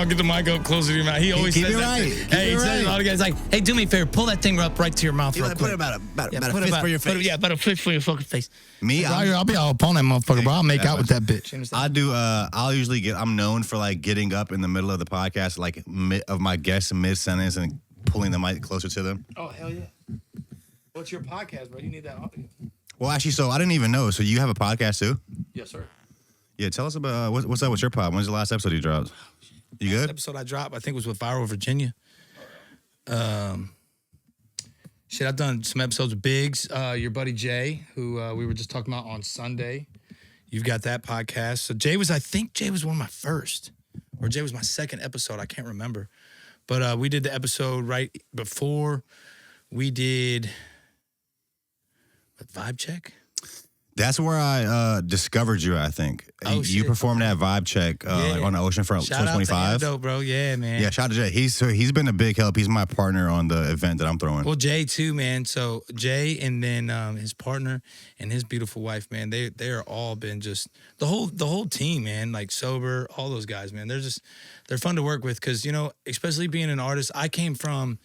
Get the mic up closer to your mouth. He always says that. Hey, he says a lot of guys like, hey, do me a favor, pull that thing up right to your mouth real quick. Put it about a fist for your face. About a fist for your fucking face. Me, I'll be all up on that motherfucker, bro. I'll make out with that bitch. I do. I'll usually I'm known for like getting up in the middle of the podcast, like of my guests mid sentence and pulling the mic closer to them. Oh hell yeah! What's your podcast, bro? You need that audio. Well, actually, so I didn't even know. So you have a podcast too? Yes, sir. Yeah, tell us about what's up with your pod. When's the last episode you dropped? You good? Last episode I dropped, I think, was with Viral Virginia. I've done some episodes with Biggs, your buddy Jay, who we were just talking about on Sunday. You've got that podcast. So I think Jay was one of my first, or Jay was my second episode. I can't remember. But we did the episode right before we did Vibe Check. That's where I discovered you, I think. Oh, you performed at Vibe Check like on the Oceanfront 2025. Shout out to Ando, bro. Yeah, man. Yeah, shout out to Jay. He's been a big help. He's my partner on the event that I'm throwing. Well, Jay too, man. So Jay and then his partner and his beautiful wife, man. They are all been just the whole team, man. Like Sober, all those guys, man. They're fun to work with because especially being an artist, I came from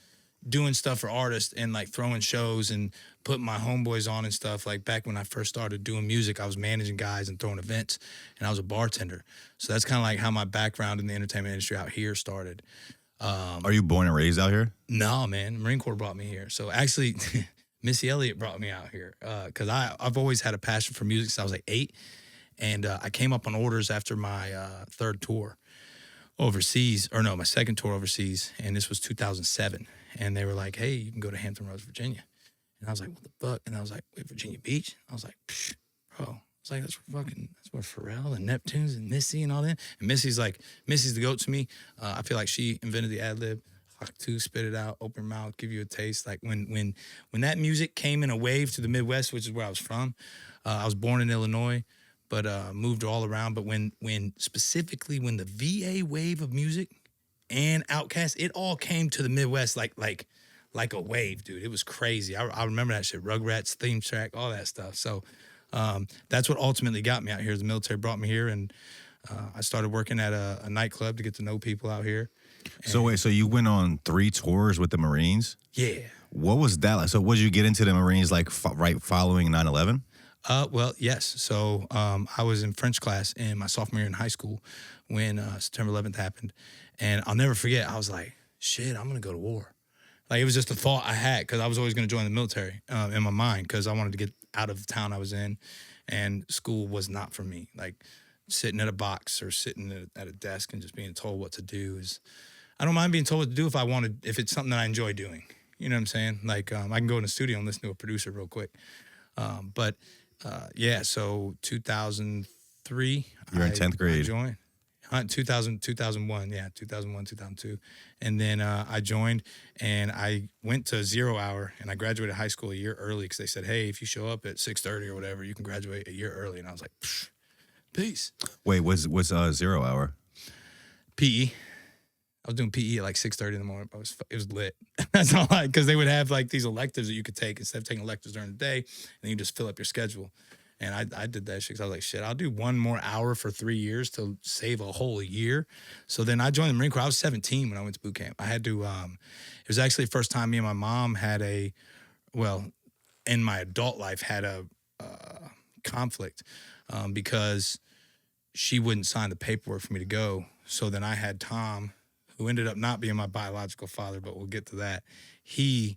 doing stuff for artists and like throwing shows and putting my homeboys on and stuff. Like back when I first started doing music, I was managing guys and throwing events, and I was a bartender. So that's kind of like how my background in the entertainment industry out here started. Are you born and raised out here? No, man. Marine Corps brought me here. So actually, Missy Elliott brought me out here because I've always had a passion for music since I was like 8, and I came up on orders after my third tour overseas, or no, my second tour overseas, and this was 2007. And they were like, hey, you can go to Hampton, Virginia. And I was like, what the fuck? And I was like, wait, Virginia Beach? I was like, psh, bro. I was like, that's where Pharrell and Neptunes and Missy and all that. And Missy's the goat to me. I feel like she invented the ad-lib. Hawk 2, spit it out, open mouth, give you a taste. Like when that music came in a wave to the Midwest, which is where I was from. I was born in Illinois, but moved all around. But when specifically when the VA wave of music and Outkast, it all came to the Midwest like a wave, dude. It was crazy. I remember that shit. Rugrats, theme track, all that stuff. So that's what ultimately got me out here. The military brought me here, and I started working at a nightclub to get to know people out here. So wait, so you went on 3 tours with the Marines? Yeah. What was that like? So what did you get into the Marines like right following 9/11? Well, yes. So I was in French class in my sophomore year in high school when September 11th happened. And I'll never forget, I was like, shit, I'm going to go to war. Like, it was just a thought I had because I was always going to join the military in my mind because I wanted to get out of the town I was in, and school was not for me. Like, sitting at a box or sitting at a desk and just being told what to do is, I don't mind being told what to do if it's something that I enjoy doing. You know what I'm saying? Like, I can go in the studio and listen to a producer real quick. So 2003. You're in 10th grade. I joined. 2001, 2001, 2002. And then I joined, and I went to 0 hour, and I graduated high school a year early because they said, hey, if you show up at 6:30 or whatever, you can graduate a year early. And I was like, psh, peace. Wait, was 0 hour? PE. I was doing PE at like 6:30 in the morning. It was lit. That's all because they would have like these electives that you could take instead of taking electives during the day, and you just fill up your schedule. And I did that shit because I was like, shit, I'll do 1 more hour for 3 years to save a whole year. So then I joined the Marine Corps. I was 17 when I went to boot camp. I had to, it was actually the first time me and my mom had in my adult life had a conflict because she wouldn't sign the paperwork for me to go. So then I had Tom, who ended up not being my biological father, but we'll get to that. We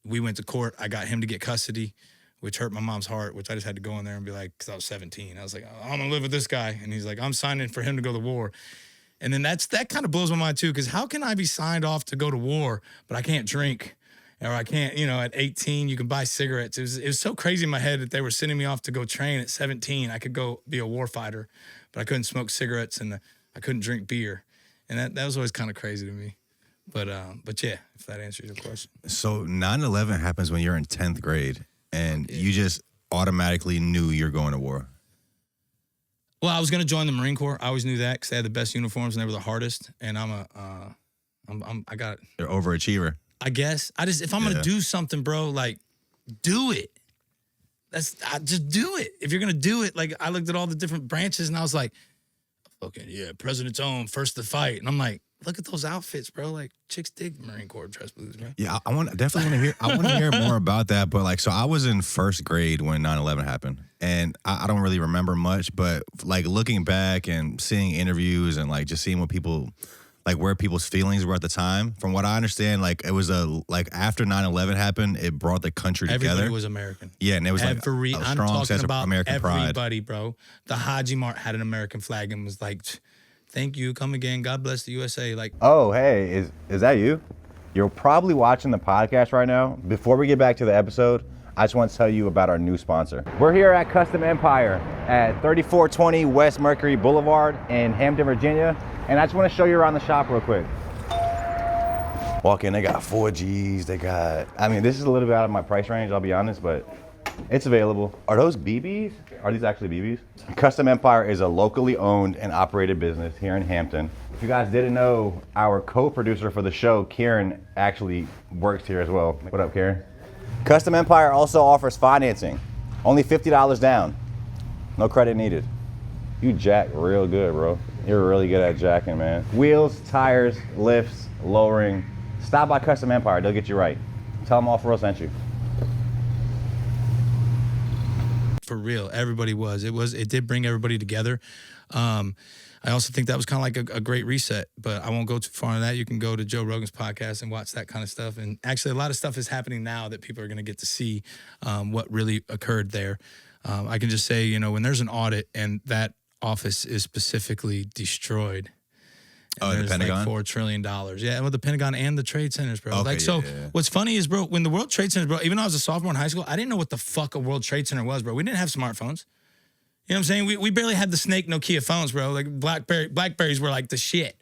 went to court. I got him to get custody, which hurt my mom's heart, which I just had to go in there and be like, because I was 17. I was like, I'm going to live with this guy. And he's like, I'm signing for him to go to war. And then that kind of blows my mind, too, because how can I be signed off to go to war, but I can't drink? Or I can't, at 18, you can buy cigarettes. It was so crazy in my head that they were sending me off to go train at 17. I could go be a war fighter, but I couldn't smoke cigarettes and I couldn't drink beer. And that was always kind of crazy to me. But yeah, if that answers your question. So 9/11 happens when you're in 10th grade. And you just automatically knew you're going to war. Well, I was going to join the Marine Corps. I always knew that because they had the best uniforms and they were the hardest. And I got. You're overachiever. I guess if I'm going to do something, bro, like do it. Just do it. If you're going to do it, like I looked at all the different branches and I was like, okay, yeah, President's own, first to fight. And I'm like, look at those outfits, bro. Like chicks dig Marine Corps dress blues, bro. Yeah, I want to hear more about that. But like, so I was in first grade when 9/11 happened, and I don't really remember much. But like looking back and seeing interviews and like just seeing what people, like where people's feelings were at the time. From what I understand, like it was like after 9/11 happened, it brought the country together. Everybody was American. Yeah, and it was like a strong sense of American pride. Everybody, bro. The Haji Mart had an American flag and was like, thank you, come again, God bless the USA. Like, oh, hey, is that you? You're probably watching the podcast right now. Before we get back to the episode, I just want to tell you about our new sponsor. We're here at Custom Empire at 3420 West Mercury Boulevard in Hampton, Virginia. And I just want to show you around the shop real quick. Walk in, they got 4Gs, this is a little bit out of my price range, I'll be honest, but it's available. Are those BBs? Are these actually BBs? Custom Empire is a locally owned and operated business here in Hampton. If you guys didn't know, our co-producer for the show, Kieran, actually works here as well. What up, Kieran? Custom Empire also offers financing. Only $50 down. No credit needed. You jack real good, bro. You're really good at jacking, man. Wheels, tires, lifts, lowering. Stop by Custom Empire, they'll get you right. Tell them Off-World sent you. for real, everybody was. It did bring everybody together. I also think that was kind of like a great reset, but I won't go too far on that. You can go to Joe Rogan's podcast and watch that kind of stuff. And actually, a lot of stuff is happening now that people are going to get to see what really occurred there. I can just say, when there's an audit and that office is specifically destroyed. Oh, the Pentagon? Like $4 trillion. Yeah, well, the Pentagon and the trade centers, bro. Okay, What's funny is, bro, when the World Trade Centers, bro, even though I was a sophomore in high school, I didn't know what the fuck a World Trade Center was, bro. We didn't have smartphones. You know what I'm saying? We barely had the Snake Nokia phones, bro. Like Blackberries were like the shit.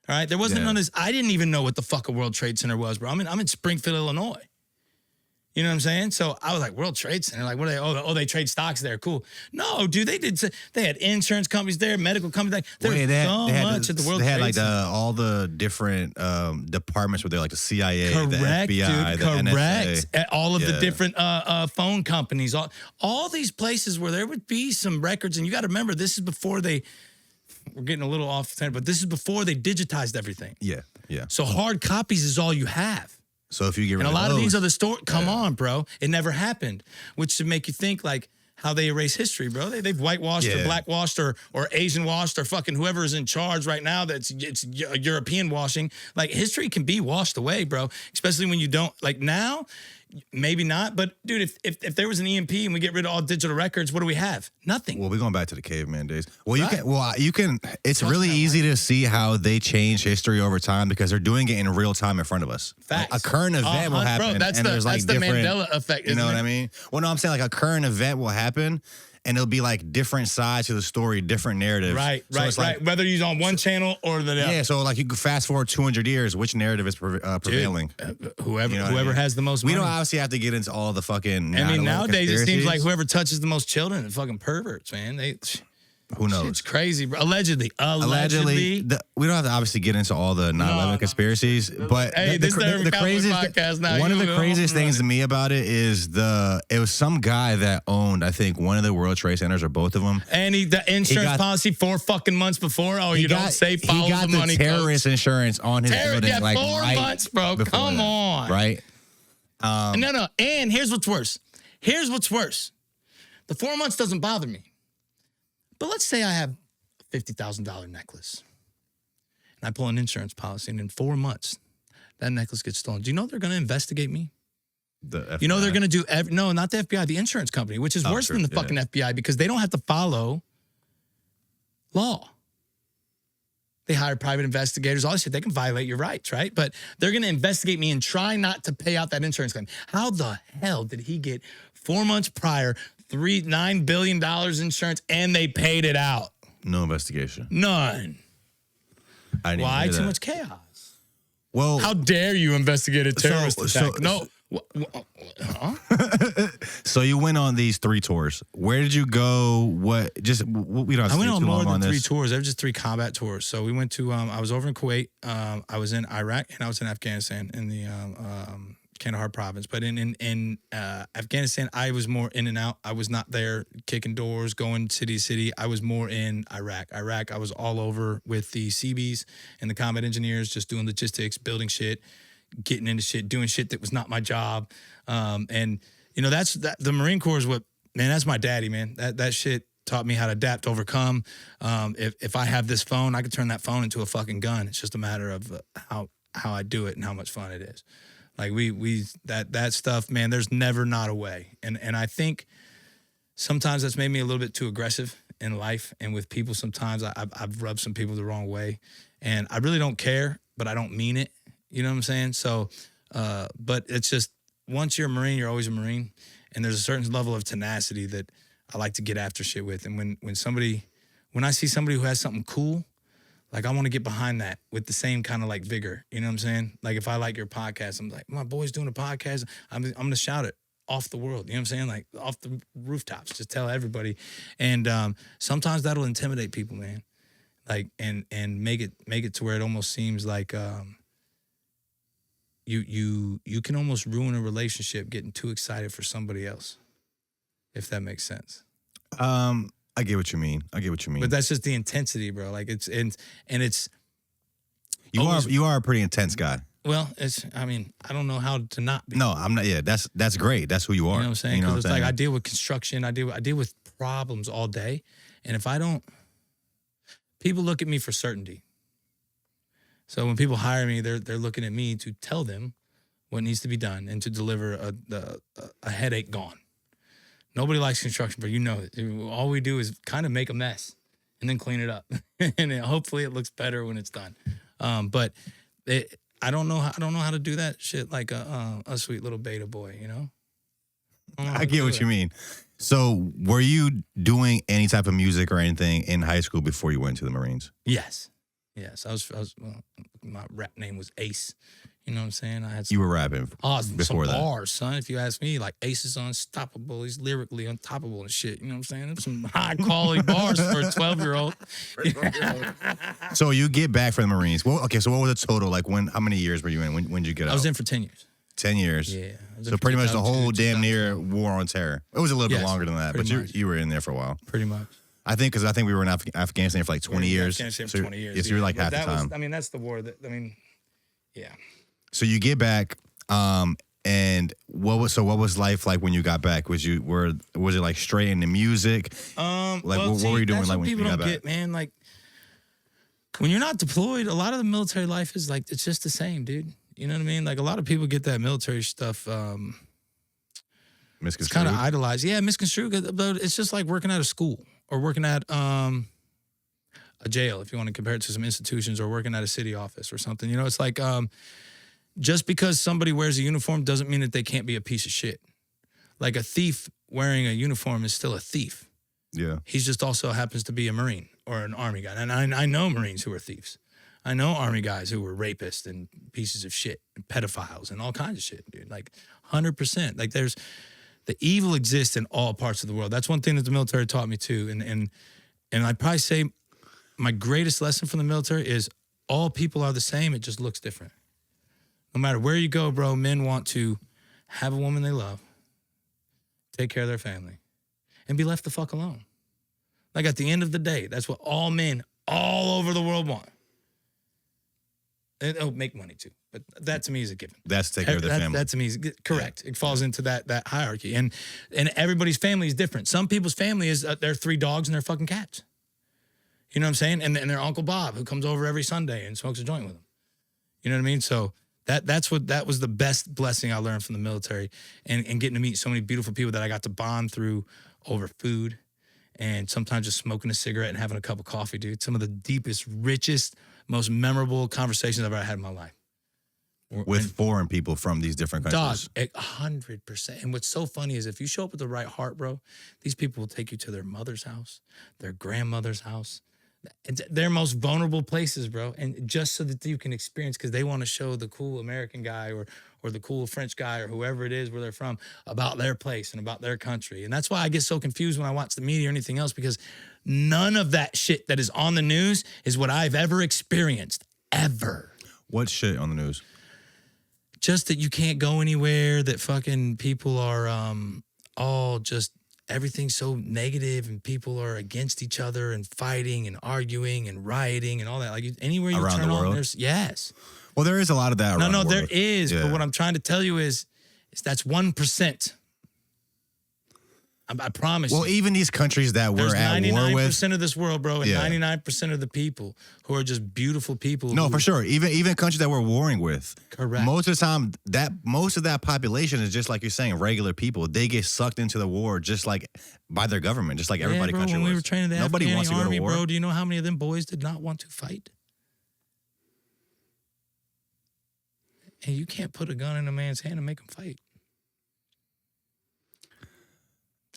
All right? There wasn't none of this. I didn't even know what the fuck a World Trade Center was, bro. I'm in Springfield, Illinois. You know what I'm saying? So I was like, World Trade Center, like, what are they? Oh, they trade stocks there. Cool. No, dude, they had insurance companies there, medical companies. Like, there was so much at the World Trade Center. They had all the different departments where they're like the CIA, correct, the FBI, dude, the correct. NSA. All of the different phone companies, all these places where there would be some records. And you got to remember, this is before we're getting a little off the tangent, but this is before they digitized everything. Yeah. So hard copies is all you have. So if you get rid and of a lot those, of these other stories, come on, bro. It never happened, which should make you think like how they erase history, bro. They've whitewashed or blackwashed or Asian washed or fucking whoever is in charge right now. It's European washing. Like history can be washed away, bro. Especially when you don't like now. Maybe not, but dude, if there was an EMP and we get rid of all digital records, what do we have? Nothing. Well, we're going back to the caveman days. Well, you can. It's really easy to see how they change history over time because they're doing it in real time in front of us. Facts. Like, a current event will happen, bro, that's and the different, Mandela effect. You know what I mean? Well, no, I'm saying like a current event will happen. And it'll be like different sides to the story, different narratives. Right. Like, whether you're on one channel or the other. Yeah, so like you can fast forward 200 years, which narrative is prevailing? Dude, whoever has the most money. We don't obviously have to get into all the fucking nowadays it seems like whoever touches the most children are fucking perverts, man. Who knows? It's crazy, bro. Allegedly. We don't have to obviously get into all the 9/11 conspiracies, but hey, the craziest podcast now. One of the craziest things to me about it is it was some guy that owned, I think, one of the World Trade Centers or both of them. And the insurance policy 4 fucking months before. Oh, you don't say follow the money. He got the terrorist insurance on his building. Yeah, like 4 months, bro. Come on. Right? No. And here's what's worse. The 4 months doesn't bother me. But let's say I have a $50,000 necklace and I pull an insurance policy and in 4 months that necklace gets stolen. Do you know they're going to investigate me? The FBI. You know they're going to do, no, not the FBI, the insurance company, which is worse than the fucking FBI because they don't have to follow law. They hire private investigators, all this shit. They can violate your rights, right? But they're going to investigate me and try not to pay out that insurance claim. How the hell did he get 4 months prior, $9 billion insurance, and they paid it out? No investigation. None. Why? Too much chaos. Well, how dare you investigate a terrorist attack? No. So you went on these 3 tours. Where did you go? What? Just we don't. I went on more than 3 tours. There were just 3 combat tours. So we went to. I was over in Kuwait. I was in Iraq and I was in Afghanistan in the Kandahar province. But in Afghanistan, I was more in and out. I was not there kicking doors, going city to city. I was more in Iraq. I was all over with the Cwbys and the combat engineers, just doing logistics, building shit, getting into shit, doing shit that was not my job. And you know, that's the Marine Corps is what, man, that's my daddy, man. That shit taught me how to adapt, overcome. If I have this phone, I could turn that phone into a fucking gun. It's just a matter of how I do it and how much fun it is. Like that stuff, man, there's never not a way. And I think sometimes that's made me a little bit too aggressive in life and with people. Sometimes I've rubbed some people the wrong way, and I really don't care, but I don't mean it. You know what I'm saying? So, but it's just, once you're a Marine, you're always a Marine. And there's a certain level of tenacity that I like to get after shit with. And when I see somebody who has something cool, like I want to get behind that with the same kind of like vigor. You know what I'm saying? Like if I like your podcast, I'm like, my boy's doing a podcast. I'm going to shout it off the world. You know what I'm saying? Like off the rooftops, just tell everybody. And sometimes that'll intimidate people, man. Like, and make it to where it almost seems like you can almost ruin a relationship getting too excited for somebody else, if that makes sense. I get what you mean. But that's just the intensity, bro. Like it's you are a pretty intense guy. Well, I don't know how to not be. No, I'm not. Yeah, that's great. That's who you are. You know what I'm saying? Because it's like I deal with construction. I deal with problems all day, and if I don't, people look at me for certainty. So when people hire me, they're looking at me to tell them what needs to be done and to deliver a headache gone. Nobody likes construction, but you know it. All we do is kind of make a mess and then clean it up, and hopefully it looks better when it's done. But I don't know how to do that shit like a sweet little beta boy, you know. I get what you mean. So, were you doing any type of music or anything in high school before you went to the Marines? Yes. I was well, my rap name was Ace. You know what I'm saying? You were rapping before some that. Bars, son. If you ask me, like Ace is unstoppable. He's lyrically untoppable and shit. You know what I'm saying? Some high quality bars for a 12-year-old. So you get back from the Marines. Well, okay. So what was the total? Like how many years were you in? When did you get out? I was in for 10 years. 10 years. Yeah. So pretty much the whole damn near war on terror. It was a little bit longer than that, but you were in there for a while. Pretty much. I think we were in Afghanistan for like 20 years. Afghanistan for 20 years. Yes, you were like half the time. That's the war that, yeah. So you get back, and what was life like when you got back? Was it like straight into music? What were you doing like when you got back? Man, like when you're not deployed, a lot of the military life is like, it's just the same, dude. You know what I mean? Like a lot of people get that military stuff misconstrued. It's kind of idolized. Yeah, misconstrued, but it's just like working at a school or working at a jail, if you want to compare it to some institutions, or working at a city office or something. You know, it's like just because somebody wears a uniform doesn't mean that they can't be a piece of shit. Like a thief wearing a uniform is still a thief. Yeah. He's just also happens to be a Marine or an Army guy. And I know Marines who are thieves. I know Army guys who were rapists and pieces of shit and pedophiles and all kinds of shit, dude. Like 100%. Like the evil exists in all parts of the world. That's one thing that the military taught me too. And I'd probably say my greatest lesson from the military is all people are the same. It just looks different. No matter where you go, bro, men want to have a woman they love, take care of their family, and be left the fuck alone. Like at the end of the day, that's what all men all over the world want. And they'll make money too, but that to me is a given. That's take care of their family. That to me is correct. Yeah. It falls into that hierarchy, and everybody's family is different. Some people's family is their 3 dogs and their fucking cats. You know what I'm saying? And their Uncle Bob who comes over every Sunday and smokes a joint with them. You know what I mean? So that was the best blessing I learned from the military, and getting to meet so many beautiful people that I got to bond through over food, and sometimes just smoking a cigarette and having a cup of coffee, dude. Some of the deepest, richest, most memorable conversations I've ever had in my life. With foreign people from these different countries. Dog, 100%. And what's so funny is if you show up with the right heart, bro, these people will take you to their mother's house, their grandmother's house, their most vulnerable places, bro. And just so that you can experience, because they want to show the cool American guy or the cool French guy or whoever it is where they're from about their place and about their country. And that's why I get so confused when I watch the media or anything else, because none of that shit that is on the news is what I've ever experienced, ever. What shit on the news? just that you can't go anywhere, that fucking people are all just everything's so negative and people are against each other and fighting and arguing and rioting and all that. Like anywhere you Around turn the on, world? there's yes. Well, there is a lot of that. No, the there world. is. Yeah. But what I'm trying to tell you is that's 1%. I promise Well, you. even these countries that we're There's at war with. 99% of this world, bro, and Yeah. 99% of the people who are just beautiful people. No, who, for sure. Even countries that we're warring with. Correct. Most of the time, most of that population is just like you're saying, regular people. They get sucked into the war just like by their government, just like everybody bro, country when was. we were training the Nobody Afghani wants to go army, to war. bro, do you know how many of them boys did not want to fight? And you can't put a gun in a man's hand and make him fight.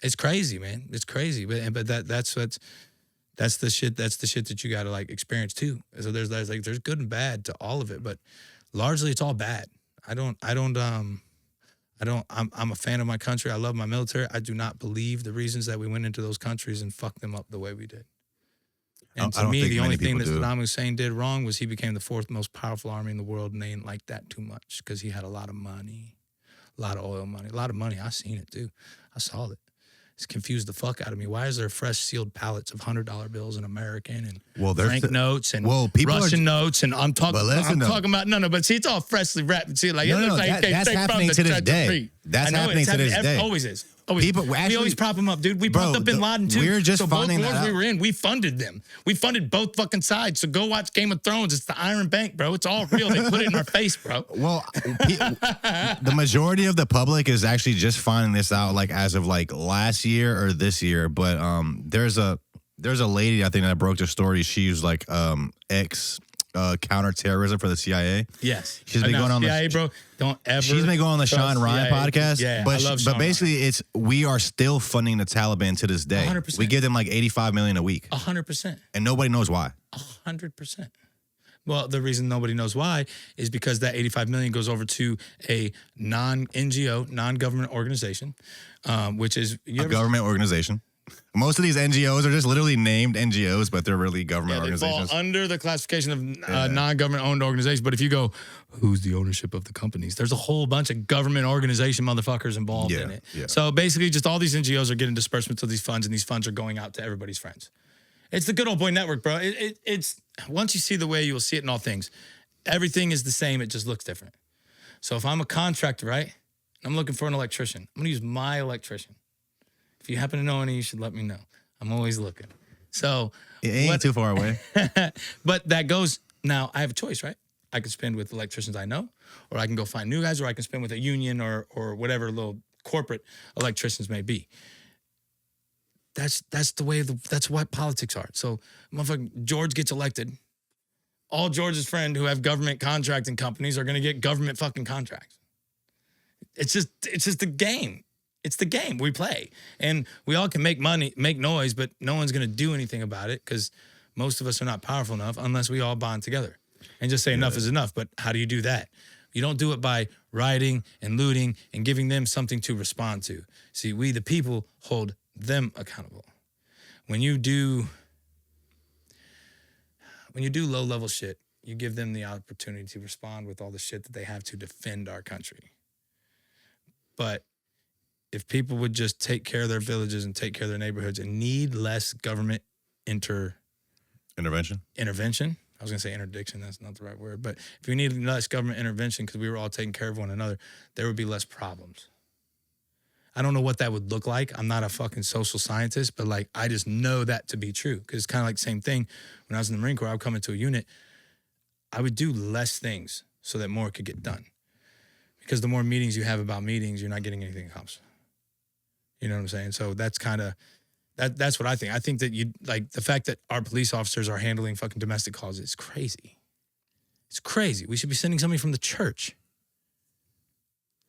It's crazy, man. It's crazy, but that's the shit. That's the shit that you got to like experience too. So there's good and bad to all of it, but largely it's all bad. I'm a fan of my country. I love my military. I do not believe the reasons that we went into those countries and fucked them up the way we did. And I to don't me, think the many only thing that people do. Saddam Hussein did wrong was he became the fourth most powerful army in the world, and they didn't like that too much because he had a lot of money, a lot of oil money, a lot of money. I seen it too. I saw it. It's confused the fuck out of me. Why is there fresh sealed pallets of $100 bills and American and Frank notes and Russian notes? And I'm talking about but see, it's all freshly wrapped. See, like it looks like that's happening to this day. That's happening to this day. Always is. We always prop them up, dude. We propped up Bin Laden too. We're just so finding both that wars out. we were in, we funded them. We funded both fucking sides. So go watch Game of Thrones. It's the Iron Bank, bro. It's all real. They put it in our face, bro. Well, the majority of the public is actually just finding this out like as of like last year or this year. But there's a lady I think that broke the story. She was like ex counterterrorism for the CIA. Yes, she's been going on CIA, the bro. Don't ever. She's been going on the Sean Ryan podcast. Yeah, but I love Sean basically, Ryan. we are still funding the Taliban to this day. 100%. We give them like $85 million a week, 100%, and nobody knows why. 100%. Well, the reason nobody knows why is because that $85 million goes over to a non-NGO, non-government organization, which is a government organization. Most of these NGOs are just literally named NGOs, but they're really government they organizations. fall under the classification of non-government owned organizations. But if you go, who's the ownership of the companies? There's a whole bunch of government organization motherfuckers involved in it. Yeah. So basically, just all these NGOs are getting disbursements of these funds, and these funds are going out to everybody's friends. It's the good old boy network, bro. It's once you see the way, you will see it in all things. Everything is the same. It just looks different. So if I'm a contractor, right, and I'm looking for an electrician, I'm going to use my electrician. If you happen to know any, you should let me know. I'm always looking. So It ain't too far away. But that goes, now I have a choice, right? I can spend with electricians I know, or I can go find new guys, or I can spend with a union or whatever little corporate electricians may be. That's the way, that's what politics are. So motherfucking George gets elected. All George's friends who have government contracting companies are going to get government fucking contracts. It's just the game. It's the game we play. And we all can make money, make noise, but no one's going to do anything about it because most of us are not powerful enough unless we all bond together and just say enough is enough. But how do you do that? You don't do it by rioting and looting and giving them something to respond to. See, we, the people, hold them accountable. When you do low-level shit, you give them the opportunity to respond with all the shit that they have to defend our country. But if people would just take care of their villages and take care of their neighborhoods and need less government Intervention. I was going to say interdiction. That's not the right word. But if we needed less government intervention because we were all taking care of one another, there would be less problems. I don't know what that would look like. I'm not a fucking social scientist, but like I just know that to be true because it's kind of like the same thing. When I was in the Marine Corps, I would come into a unit. I would do less things so that more could get done. Because the more meetings you have about meetings, you're not getting anything accomplished. You know what I'm saying? So that's kind of, that's what I think. I think that the fact that our police officers are handling fucking domestic calls is crazy. It's crazy. We should be sending somebody from the church.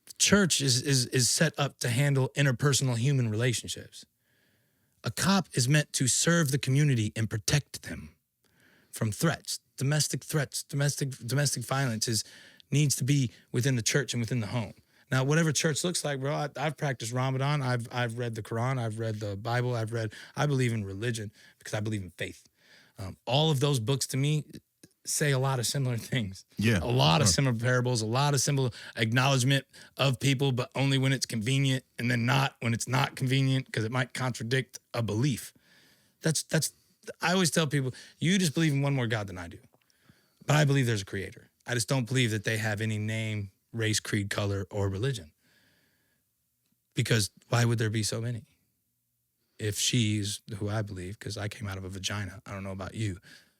The church is set up to handle interpersonal human relationships. A cop is meant to serve the community and protect them from threats. Domestic violence needs to be within the church and within the home. Now, whatever church looks like, bro, I've practiced Ramadan. I've read the Quran. I've read the Bible. I believe in religion because I believe in faith. All of those books to me say a lot of similar things. Yeah. A lot of similar parables, a lot of similar acknowledgement of people, but only when it's convenient, and then not when it's not convenient because it might contradict a belief. That's. I always tell people, you just believe in one more God than I do. But I believe there's a creator. I just don't believe that they have any name, race, creed, color, or religion. Because why would there be so many? If she's who I believe, because I came out of a vagina. I don't know about you,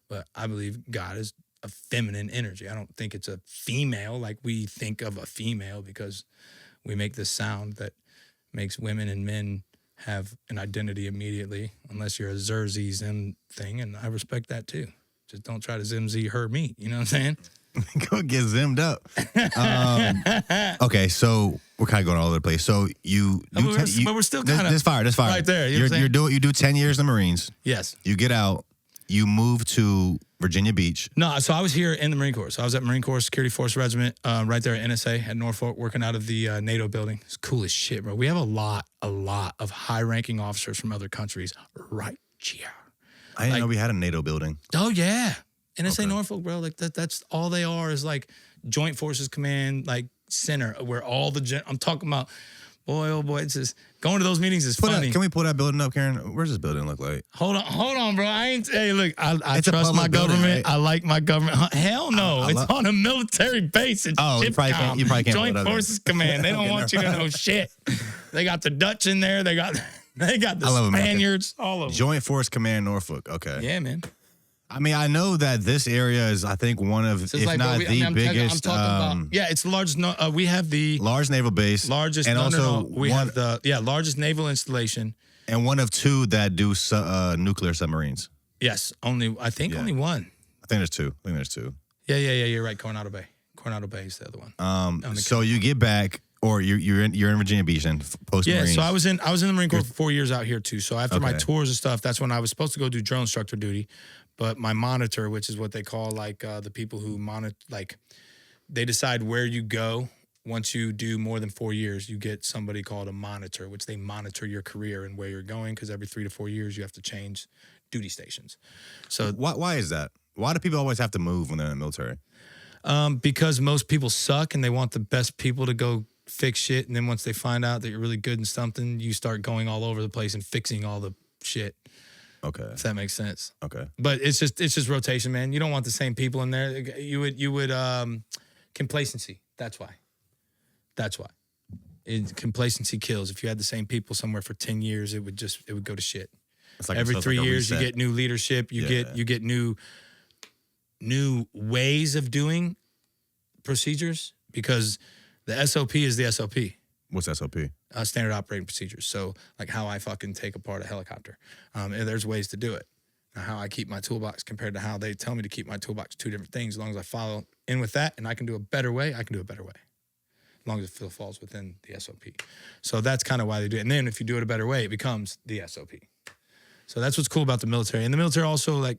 but I believe God is a feminine energy. I don't think it's a female like we think of a female, because we make this sound that makes women and men have an identity immediately, unless you're a Zerzy Zim thing, and I respect that too. Just don't try to Zim-Z her meat, you know what I'm saying? Go get zimmed up. Okay, so we're kind of going all over the place. So but we're still kind of this fire right there. You do 10 years in the Marines. Yes. You get out. You move to Virginia Beach. No, so I was here in the Marine Corps. So I was at Marine Corps Security Force Regiment, right there at NSA at Norfolk, working out of the NATO building. It's cool as shit, bro. We have a lot of high-ranking officers from other countries right here. I didn't know we had a NATO building. Oh yeah, NSA Norfolk, bro. Like that's all they are, is like Joint Forces Command, like center, where all the I'm talking about. Boy, oh boy, it's just going to those meetings is funny. Can we pull that building up, Karen? Where's this building look like? Hold on, bro. Hey, look, I trust my government. Building, right? I like my government. Hell no, it's on a military base. It's you probably can't Joint Forces Command. They don't want you to know shit. They got the Dutch in there. They got the Spaniards. All of them. Joint Force Command Norfolk. Okay. Yeah, man. I mean, I know that this area is, I think, one of, if not the biggest. I'm talking about, it's the largest. We have the large naval base, largest, and we have the largest naval installation, and one of two that do nuclear submarines. Yes, only one. I think there's two. Yeah. You're right. Coronado Bay is the other one. So you get back, or you're in Virginia Beach and post Marines. Yeah. So I was in the Marine Corps for 4 years out here too. So after my tours and stuff, that's when I was supposed to go do drill instructor duty. But my monitor, which is what they call like the people who monitor, like they decide where you go. Once you do more than 4 years, you get somebody called a monitor, which they monitor your career and where you're going, because every 3 to 4 years you have to change duty stations. So why is that? Why do people always have to move when they're in the military? Because most people suck and they want the best people to go fix shit. And then once they find out that you're really good in something, you start going all over the place and fixing all the shit. Okay. If that makes sense. Okay. But it's just rotation, man. You don't want the same people in there. You would complacency. That's why. Complacency kills. If you had the same people somewhere for 10 years, it would go to shit. Like every 3 years you get new leadership, you get new ways of doing procedures, because the SOP is the SOP. What's SOP? Standard operating procedures. So like how I fucking take apart a helicopter. And there's ways to do it. Now, how I keep my toolbox compared to how they tell me to keep my toolbox, two different things. As long as I follow in with that and I can do a better way, I can do a better way. As long as it still falls within the SOP. So that's kind of why they do it. And then if you do it a better way, it becomes the SOP. So that's what's cool about the military. And the military also, like,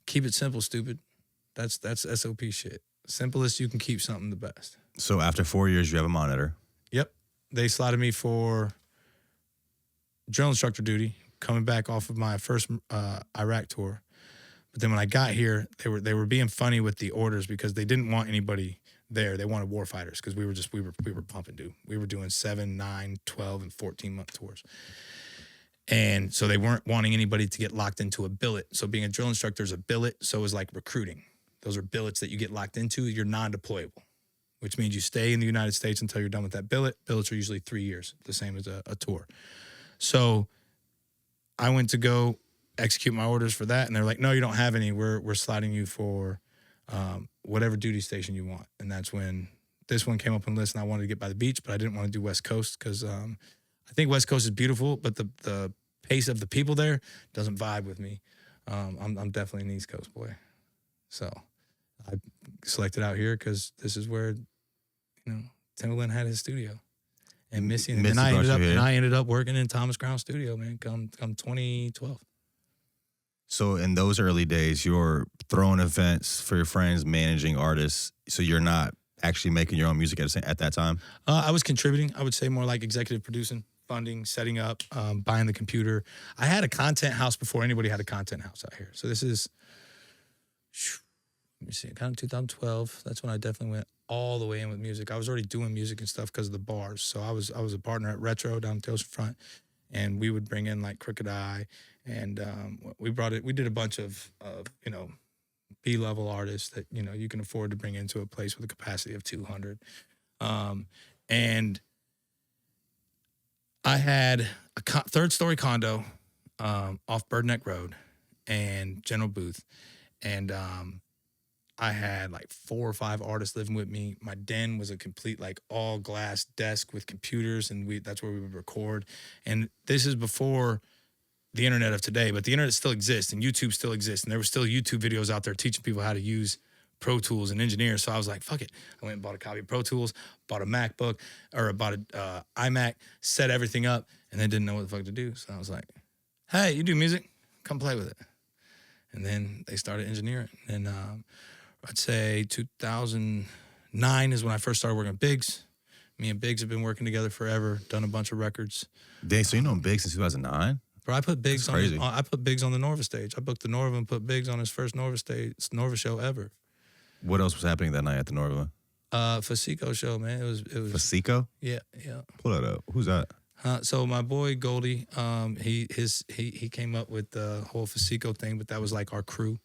keep it simple, stupid. That's SOP shit. Simplest you can keep something the best. So after 4 years, you have a monitor. Yep. They slotted me for drill instructor duty, coming back off of my first Iraq tour. But then when I got here, they were being funny with the orders, because they didn't want anybody there. They wanted war fighters, because we were pumping, dude. We were doing 7, 9, 12, and 14-month tours. And so they weren't wanting anybody to get locked into a billet. So being a drill instructor is a billet, so is like recruiting. Those are billets that you get locked into. You're non-deployable, which means you stay in the United States until you're done with that billet. Billets are usually 3 years, the same as a tour. So I went to go execute my orders for that, and they're like, no, you don't have any. We're slotting you for whatever duty station you want. And that's when this one came up on the list, and I wanted to get by the beach, but I didn't want to do West Coast, because I think West Coast is beautiful, but the pace of the people there doesn't vibe with me. I'm definitely an East Coast boy. So I selected out here because this is where, Timbaland had his studio. And Missy and I ended up working in Thomas Crown's studio, man, come 2012. So in those early days, you're throwing events for your friends, managing artists, so you're not actually making your own music at that time? I was contributing. I would say more like executive producing, funding, setting up, buying the computer. I had a content house before anybody had a content house out here. So this is me see, kind of 2012. That's when I definitely went all the way in with music. I was already doing music and stuff because of the bars. So I was a partner at Retro down at the oceanfront, and we would bring in like Crooked Eye, and we did a bunch of B-level artists that you can afford to bring into a place with a capacity of 200. And I had a third-story condo off Bird Neck Road and General Booth, and I had like 4 or 5 artists living with me. My den was a complete like all glass desk with computers, and that's where we would record. And this is before the internet of today, but the internet still exists and YouTube still exists, and there were still YouTube videos out there teaching people how to use Pro Tools and engineer. So I was like, fuck it. I went and bought a copy of Pro Tools, bought a MacBook, or bought a iMac, set everything up, and then didn't know what the fuck to do. So I was like, hey, you do music? Come play with it. And then they started engineering. And I'd say 2009 is when I first started working with Biggs. Me and Biggs have been working together forever, done a bunch of records. Dang, so you know Biggs since 2009? Bro, I put Biggs on the Norva stage. I booked the Norva and put Biggs on his first Norva show ever. What else was happening that night at the Norva? Fasico show, man. It was Fasico? Yeah. Pull that up. Who's that? So my boy Goldie, he came up with the whole Fasico thing, but that was like our crew.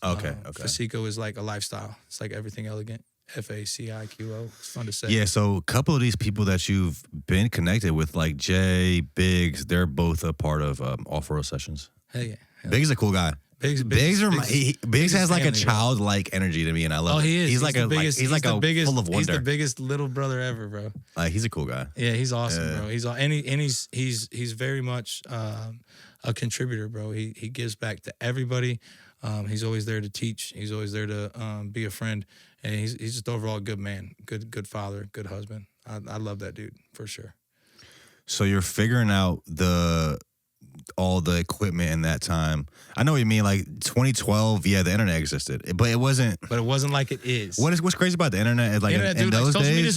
Okay. Fasico is like a lifestyle. It's like everything elegant. FACIQO. It's fun to say. Yeah, so a couple of these people that you've been connected with, like Jay, Biggs, they're both a part of Off-Road Sessions. Hell yeah. Biggs is a cool guy. Biggs has like a childlike energy to me, and I love it. He is. He's like full of wonder. He's the biggest little brother ever, bro. He's a cool guy. Yeah, he's awesome, bro. He's very much a contributor, bro. He gives back to everybody. He's always there to teach. He's always there to be a friend, and he's just overall a good man, good father, good husband. I love that dude for sure. So you're figuring out all the equipment in that time. I know what you mean. Like 2012, yeah, the internet existed, but it wasn't. But it wasn't like it is. What's crazy about the internet is like in those days.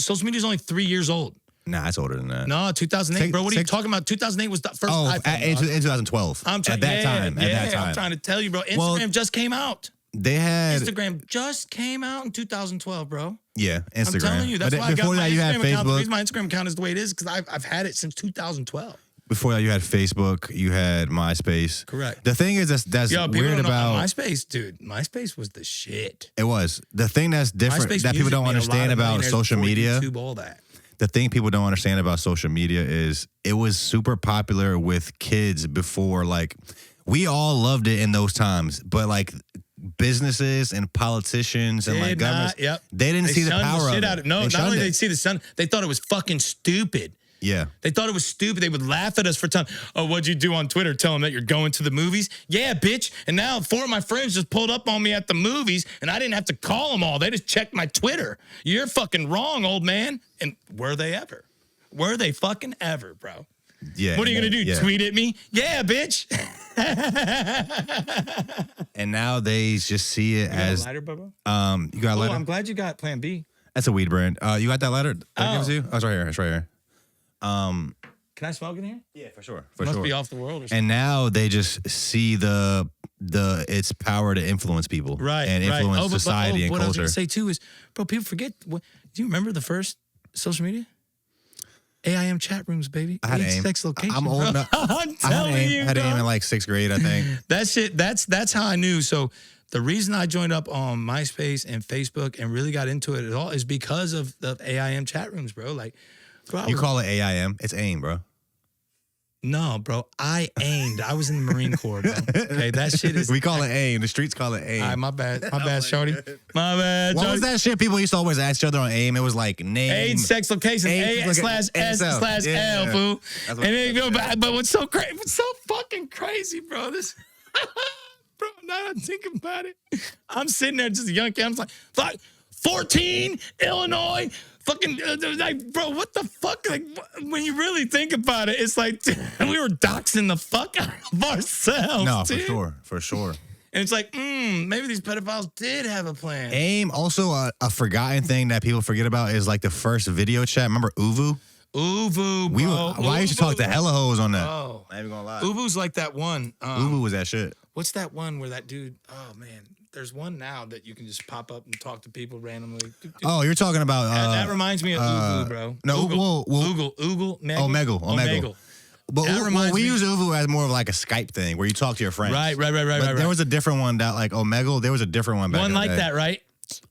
Social media's only 3 years old. Nah, it's older than that. No, 2008, bro. What are you talking about? 2008 was the first iPhone. In 2012. At that time. I'm trying to tell you, bro. Instagram just came out. Instagram just came out in 2012, bro. Yeah, Instagram. I'm telling you, that's why I got my Instagram account. The reason my Instagram account is the way it is because I've had it since 2012. Before that, you had Facebook, you had MySpace. Correct. The thing is that's weird about MySpace, dude. MySpace was the shit. It was. The thing that's different MySpace that people don't understand about social media. YouTube, all that. The thing people don't understand about social media is it was super popular with kids before. Like, we all loved it in those times, but like businesses and politicians and like governments, they didn't see the power of it. No, not only did they see the sun, they thought it was fucking stupid. Yeah. They thought it was stupid. They would laugh at us for telling, oh, what'd you do on Twitter? Tell them that you're going to the movies? Yeah, bitch. And now 4 of my friends just pulled up on me at the movies, and I didn't have to call them all. They just checked my Twitter. You're fucking wrong, old man. And were they ever? Were they fucking ever, bro? Yeah. What are you going to do? Yeah. Tweet at me? Yeah, bitch. And now they just see it as... You got a lighter, Bubba? You got a lighter? I'm glad you got Plan B. That's a weed brand. You got that lighter? Oh, it's right here. It's right here. Can I smoke in here? Yeah, for sure. Must be off the world or something. And now they just see its power to influence people, and influence society and what culture. What I was going to say too is, bro, people forget. Do you remember the first social media? AIM chat rooms, baby. I had AIM. Sex location. I'm old enough. I'm telling you, I had AIM in like 6th grade, I think. That shit. That's how I knew. So the reason I joined up on MySpace and Facebook and really got into it at all is because of the AIM chat rooms, bro. Like. Bro, you call it AIM. It's AIM, bro. No, bro. I aimed. I was in the Marine Corps, bro. Okay, that shit is... We call it AIM. The streets call it AIM. All right, my bad. My bad, shorty. My bad, What was that shit people used to always ask each other on AIM? It was like name... AIDS, sex, location, A/S/L, fool. And then you go back. But what's so crazy? What's so fucking crazy, bro? This... Bro, now I think about it. I'm sitting there just a young kid. I'm like, fuck, 14, Illinois... Fucking, like, bro, what the fuck? Like, when you really think about it, it's like we were doxing the fuck out of ourselves. No, dude. for sure. And it's like, maybe these pedophiles did have a plan. AIM, also a forgotten thing that people forget about is like the first video chat. Remember Uvu? Uvu, bro. Why used to talk to hella hoes on that? Oh. I'm not even gonna lie. Uvu's like that one. Uvu was that shit. What's that one where that dude, oh man, There's one now that you can just pop up and talk to people randomly. Oh, you're talking about that reminds me of Uvu, bro. No, Omegle. Omegle. But we use Uvu as more of like a Skype thing where you talk to your friends. Right. There was a different one that like Omegle. There was a different one back One in like the day. that, right?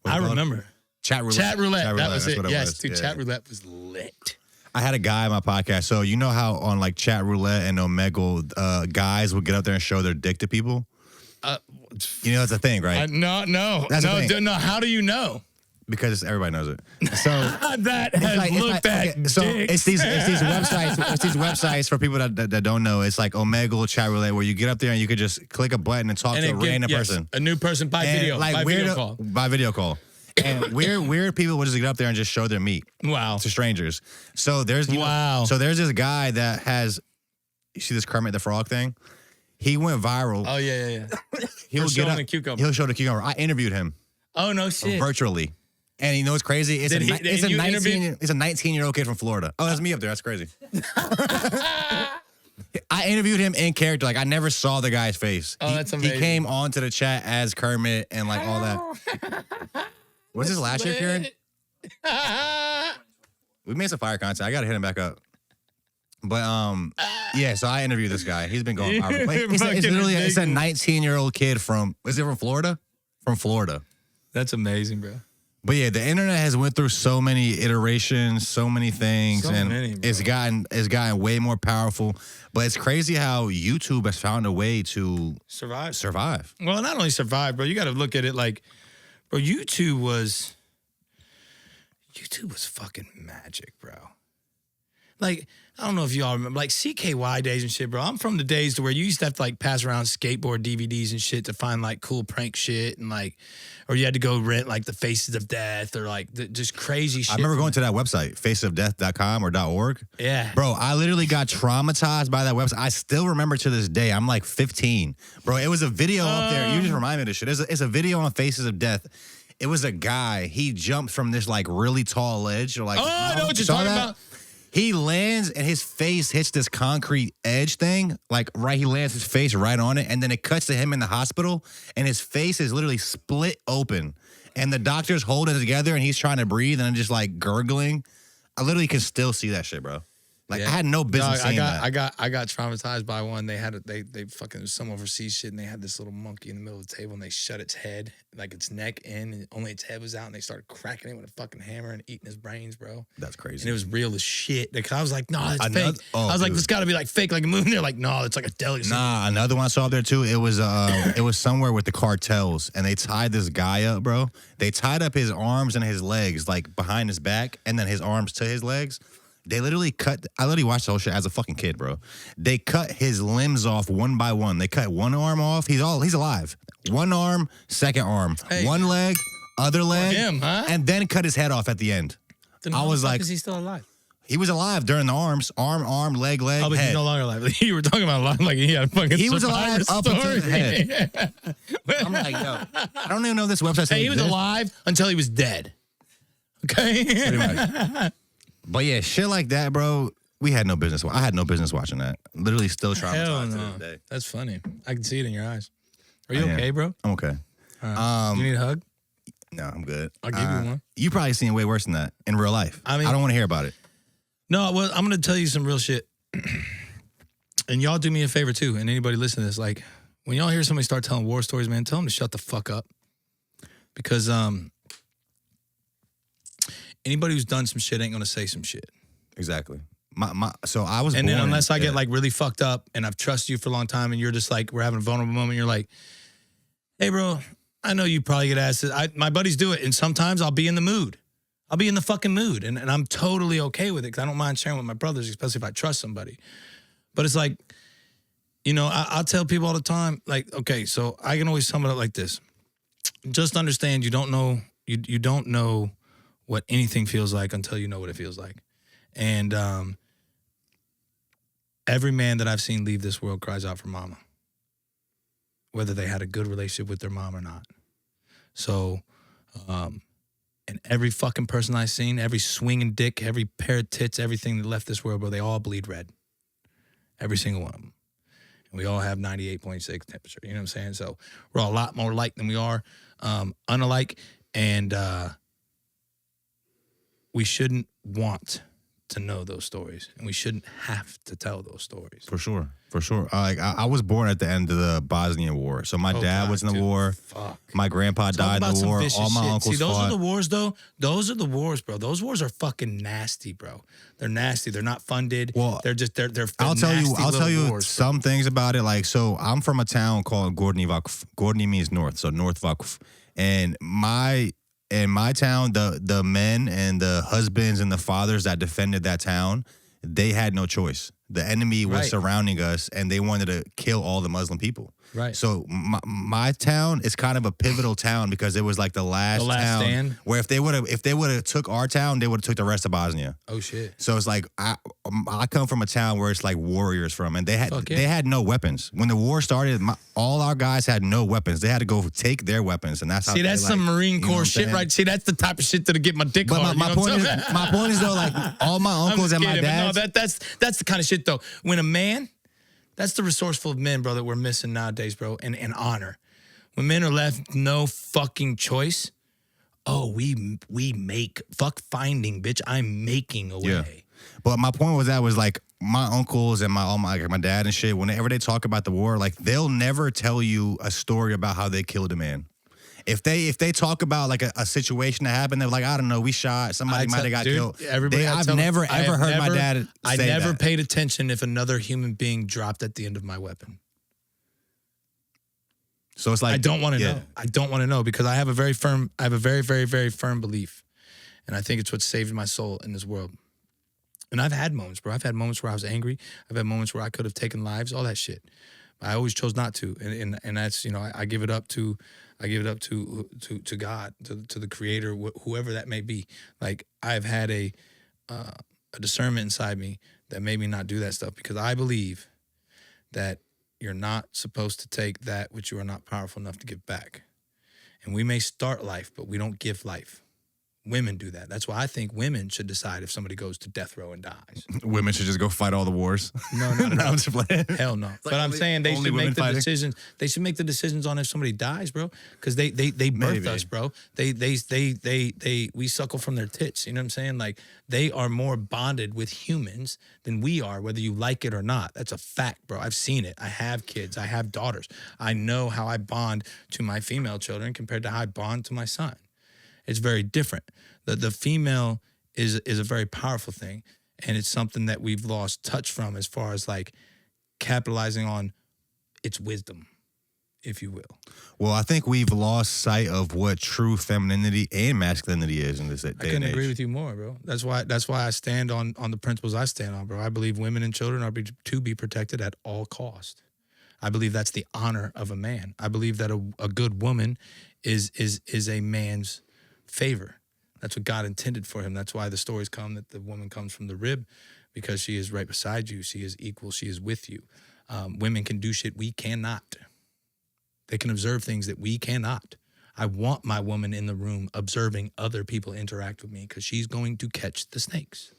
I remember. Chat roulette. Chat roulette. That was it. Yes, dude. Yeah. Chat roulette was lit. I had a guy on my podcast. So you know how on like Chat roulette and Omegle, guys would get up there and show their dick to people. You know that's a thing, right? No. How do you know? Because everybody knows it. So that has looked at. So it's these websites. It's these websites for people that don't know. It's like Omegle, Chat roulette, where you get up there and you could just click a button and talk to a random person, a new person by video, like by video call. And weird people will just get up there and just show their meat. Wow. To strangers. So there's So there's this guy that has. You see this Kermit the Frog thing? He went viral. Oh yeah. He'll show the cucumber. He'll show the cucumber. I interviewed him. Oh no shit. Virtually. And you know what's crazy? It's a 19-year-old kid from Florida. Oh, that's me up there. That's crazy. I interviewed him in character. Like I never saw the guy's face. Oh, that's amazing. He came onto the chat as Kermit and like all that. Was this last year, Karen? We made some fire content. I gotta hit him back up. But yeah. So I interviewed this guy. He's been going viral. It's a 19-year-old kid from. Is it from Florida? From Florida. That's amazing, bro. But yeah, the internet has went through so many iterations, so many things, it's gotten way more powerful. But it's crazy how YouTube has found a way to survive. Well, not only survive, bro. You got to look at it like, bro. YouTube was fucking magic, bro. Like, I don't know if y'all remember, like CKY days and shit, bro. I'm from the days to where you used to have to like pass around skateboard DVDs and shit to find like cool prank shit and like, or you had to go rent like the Faces of Death or like just crazy shit. I remember going to that website, facesofdeath.com or .org. Yeah. Bro, I literally got traumatized by that website. I still remember to this day. I'm like 15. Bro, it was a video up there. You just remind me of this shit. It's a video on Faces of Death. It was a guy. He jumped from this like really tall ledge. Or like, I know what you're talking about. He lands and his face hits this concrete edge thing. Like, he lands his face right on it. And then it cuts to him in the hospital. And his face is literally split open. And the doctors hold it together and he's trying to breathe and just like gurgling. I literally can still see that shit, bro. Like, I had no business seeing that. I got traumatized by one. They had they fucking, it was some overseas shit, and they had this little monkey in the middle of the table, and they shut its head, like its neck in, and only its head was out, and they started cracking it with a fucking hammer and eating his brains, bro. That's crazy. And it was real as shit. Because I was like, no, it's fake. I was like, this got to be like fake, like a movie. They're like, no, it's like a delicacy. Nah, another one I saw up there too. It was somewhere with the cartels, and they tied this guy up, bro. They tied up his arms and his legs, like behind his back, and then his arms to his legs. They literally I literally watched the whole shit as a fucking kid, bro. They cut his limbs off one by one. They cut one arm off. He's alive. One arm, second arm. Hey. One leg, other leg. Him, huh? And then cut his head off at the end. Then I was like, is he still alive? He was alive during the arms. Arm, leg, oh, but head. He's no longer alive. You were talking about alive like he had fucking. He was alive up until his head. I'm like, yo, I don't even know this website. Hey, he was alive until he was dead. Okay. Pretty much. But yeah, shit like that, bro. I had no business watching that. Literally still traumatized to this day. That's funny. I can see it in your eyes. Are you okay, bro? I'm okay. You need a hug? No, I'm good. I'll give you one. You probably seen way worse than that in real life. I mean, I don't want to hear about it. No, well, I'm going to tell you some real shit. And y'all do me a favor too, and anybody listen to this. Like, when y'all hear somebody start telling war stories, man, tell them to shut the fuck up. Because anybody who's done some shit ain't gonna say some shit. Exactly. So I was. And then unless I get like really fucked up and I've trusted you for a long time and you're just like, we're having a vulnerable moment, you're like, hey bro, I know you probably get asked this. My buddies do it, and sometimes I'll be in the mood. I'll be in the fucking mood, and I'm totally okay with it because I don't mind sharing with my brothers, especially if I trust somebody. But it's like, you know, I'll tell people all the time, like, okay, so I can always sum it up like this. Just understand you don't know what anything feels like until you know what it feels like. And every man that I've seen leave this world cries out for mama, whether they had a good relationship with their mom or not. So, and every fucking person I've seen, every swinging dick, every pair of tits, everything that left this world, bro, they all bleed red. Every single one of them. And we all have 98.6 temperature. You know what I'm saying? So we're all a lot more alike than we are unalike. And we shouldn't want to know those stories, and we shouldn't have to tell those stories. For sure. I was born at the end of the Bosnian War, so my dad was in the war. Fuck. My grandpa died in the war. All my uncles those fought. are the wars, though. Those are the wars, bro. Those wars are fucking nasty, bro. They're nasty. They're not funded. Well, they're just they're I'll tell you wars, some things about it. Like, so I'm from a town called Gornji Vakuf. Gornji means north, so North Vakuf. And in my town, the men and the husbands and the fathers that defended that town, they had no choice. The enemy was surrounding us, and they wanted to kill all the Muslim people. Right. So my town is kind of a pivotal town because it was like the last town stand. Where if they would have took our town, they would have took the rest of Bosnia. Oh shit. So it's like I come from a town where it's like warriors from, and they had no weapons when the war started. All our guys had no weapons. They had to go take their weapons, and that's how. See, that's some Marine Corps shit, right? See, that's the type of shit that'll get my dick hard. My point is though, like all my uncles and my dads. No, that's the kind of shit though. When a man. That's the resourceful of men, bro, that we're missing nowadays, bro, and honor. When men are left no fucking choice, we make, fuck finding, bitch, I'm making a way. Yeah. But my point was like my uncles and my dad and shit, whenever they talk about the war, like they'll never tell you a story about how they killed a man. If they talk about like a situation that happened, they're like, I don't know, we shot, somebody might have got killed. I've never heard my dad say I never that. paid attention if another human being dropped at the end of my weapon. So it's like I don't want to know. I don't want to know because I have a very, very, very firm belief. And I think it's what saved my soul in this world. And I've had moments, bro. I've had moments where I was angry. I've had moments where I could have taken lives, all that shit. I always chose not to. And that's, I give it up to God, to the Creator, whoever that may be. Like I've had a discernment inside me that made me not do that stuff because I believe that you're not supposed to take that which you are not powerful enough to give back. And we may start life, but we don't give life. Women do that. That's why I think women should decide if somebody goes to death row and dies. Women should just go fight all the wars. No. I'm just playing. Hell no. But I'm saying they should make the decisions. They should make the decisions on if somebody dies, bro. Because they birthed us, bro. We suckle from their tits. You know what I'm saying? Like they are more bonded with humans than we are, whether you like it or not. That's a fact, bro. I've seen it. I have kids. I have daughters. I know how I bond to my female children compared to how I bond to my son. It's very different. The female is a very powerful thing, and it's something that we've lost touch from as far as like capitalizing on its wisdom, if you will. Well, I think we've lost sight of what true femininity and masculinity is in this day and age. I couldn't agree with you more, bro. That's why I stand on the principles I stand on, bro. I believe women and children are to be protected at all cost. I believe that's the honor of a man. I believe that a good woman is a man's favor. That's what God intended for him. That's why the stories come that the woman comes from the rib, because she is right beside you. She is equal. She is with you. Women can do shit we cannot. They can observe things that we cannot. I want my woman in the room observing other people interact with me because she's going to catch the snakes.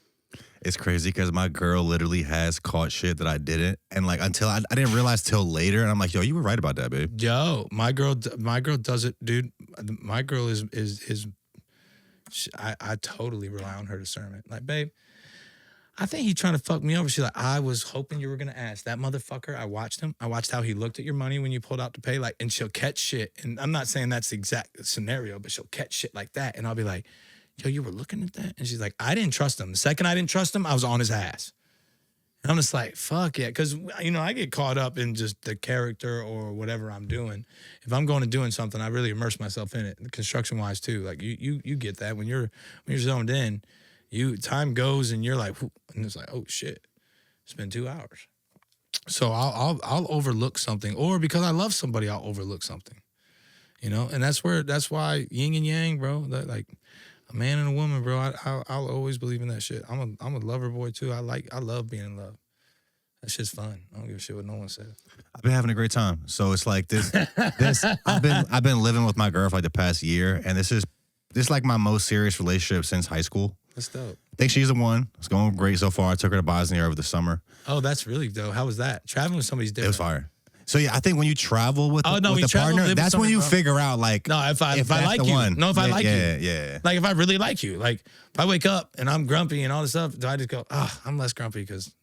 It's crazy because my girl literally has caught shit that I didn't, and like until I didn't realize till later, and I'm like, yo, you were right about that, babe. Yo, my girl does it, dude. My girl is I totally rely on her discernment. Like, babe, I think he's trying to fuck me over. She's like, I was hoping you were gonna ask that motherfucker. I watched him. I watched how he looked at your money when you pulled out to pay. Like, and she'll catch shit. And I'm not saying that's the exact scenario, but she'll catch shit like that. And I'll be like, yo, you were looking at that? And she's like, I didn't trust him. The second I didn't trust him, I was on his ass. And I'm just like, fuck yeah. Because, I get caught up in just the character or whatever I'm doing. If I'm going to doing something, I really immerse myself in it, construction-wise too. Like, you get that. When you're zoned in, time goes and you're like, whoo, and it's like, oh, shit. It's been 2 hours. So I'll overlook something. Or because I love somebody, I'll overlook something. And that's why yin and yang, bro. That, like, a man and a woman, bro. I'll always believe in that shit. I'm a lover boy too. I love being in love. That shit's fun. I don't give a shit what no one says. I've been having a great time. So it's like this. I've been living with my girl for like the past year, and this is like my most serious relationship since high school. That's dope. I think she's the one. It's going great so far. I took her to Bosnia over the summer. Oh, that's really dope. How was that? Traveling with somebody's different. It was fire. So yeah, I think when you travel with the partner, that's when you figure out like if I like you. One. No, if I like you. Yeah. Like if I really like you. Like if I wake up and I'm grumpy and all this stuff, do I just go, I'm less grumpy because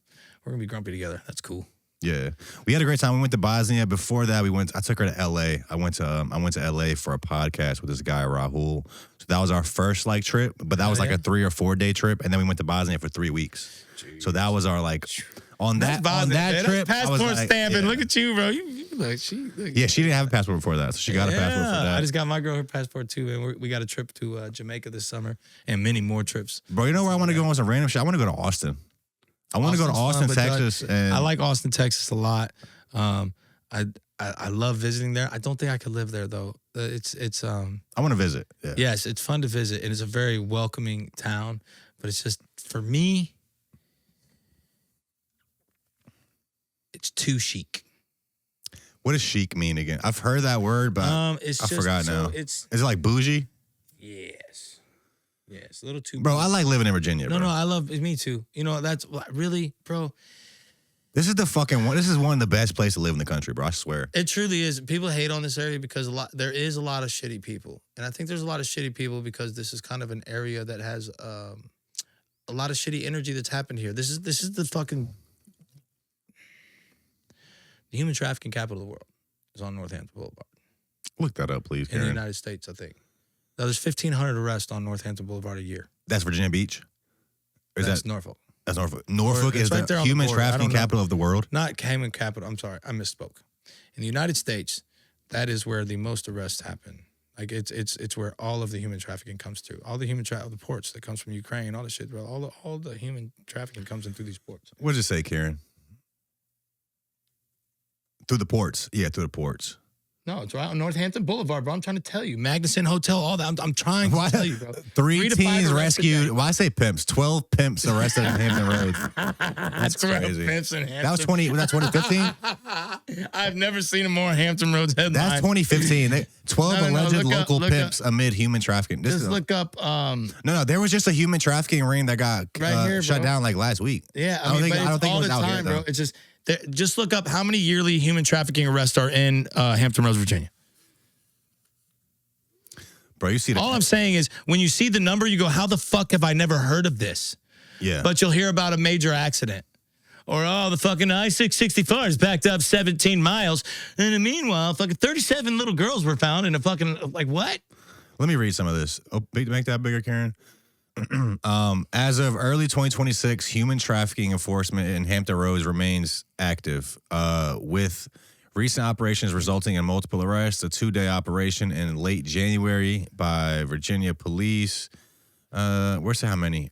we're gonna be grumpy together. That's cool. Yeah, we had a great time. We went to Bosnia. Before that, I took her to L.A. I went to L.A. for a podcast with this guy Rahul. So that was our first like trip, but that was like a 3 or 4 day trip, and then we went to Bosnia for 3 weeks. Jeez. So that was our like on that trip. Passport I was like, stamping. Yeah. Look at you, bro. You like Yeah, she didn't have a passport before that, so she got a passport for that. I just got my girl her passport too, and we got a trip to Jamaica this summer, and many more trips. Bro, you know where I want to go on some random shit? I want to go to Austin. I want to go to Austin, Texas. And I like Austin, Texas a lot. I love visiting there. I don't think I could live there though. It's I want to visit. Yeah. Yes, it's fun to visit, and it's a very welcoming town. But it's just for me, it's too chic. What does chic mean again? I've heard that word, but I forgot now. Is it like bougie? Yes. Yes, a little too. Bro, I like living in Virginia. No, I love me too. You know, that's really, bro. This is This is one of the best places to live in the country, bro. I swear. It truly is. People hate on this area because there is a lot of shitty people, and I think there's a lot of shitty people because this is kind of an area that has a lot of shitty energy that's happened here. This is the fucking the human trafficking capital of the world is on Northampton Boulevard. Look that up, please, Karen. In the United States, I think. Now, there's 1,500 arrests on Northampton Boulevard a year. That's Virginia Beach? Or That's Norfolk. That's Norfolk. Norfolk is the human trafficking capital of the world? Not human capital. I'm sorry. I misspoke. In the United States, that is where the most arrests happen. Like it's where all of the human trafficking comes through. All the the ports that comes from Ukraine, all the shit, bro. All the human trafficking comes in through these ports. What did it say, Karen? Through the ports. Yeah, through the ports. No, it's right on Northampton Boulevard, bro. I'm trying to tell you. Magnuson Hotel, all that. I'm trying to tell you, bro. 3 teens rescued. Why say pimps? 12 pimps arrested on Hampton Roads. That's crazy. Pimps in Hampton. That was 2015? I've never seen a more Hampton Roads headline. That's 2015. 12 alleged local pimps amid human trafficking. Just look up. No, there was just a human trafficking ring that got shut down like last week. Yeah, I don't think it was out here, bro. It's just look up how many yearly human trafficking arrests are in Hampton Roads, Virginia. Bro, you see all I'm saying is when you see the number, you go, how the fuck have I never heard of this? Yeah. But you'll hear about a major accident. Or, the fucking I-664 is backed up 17 miles. And meanwhile, fucking 37 little girls were found in a fucking, like, what? Let me read some of this. Oh, make that bigger, Karen. As of early 2026, human trafficking enforcement in Hampton Roads remains active, with recent operations resulting in multiple arrests. A 2-day operation in late January by Virginia police. Where's how many?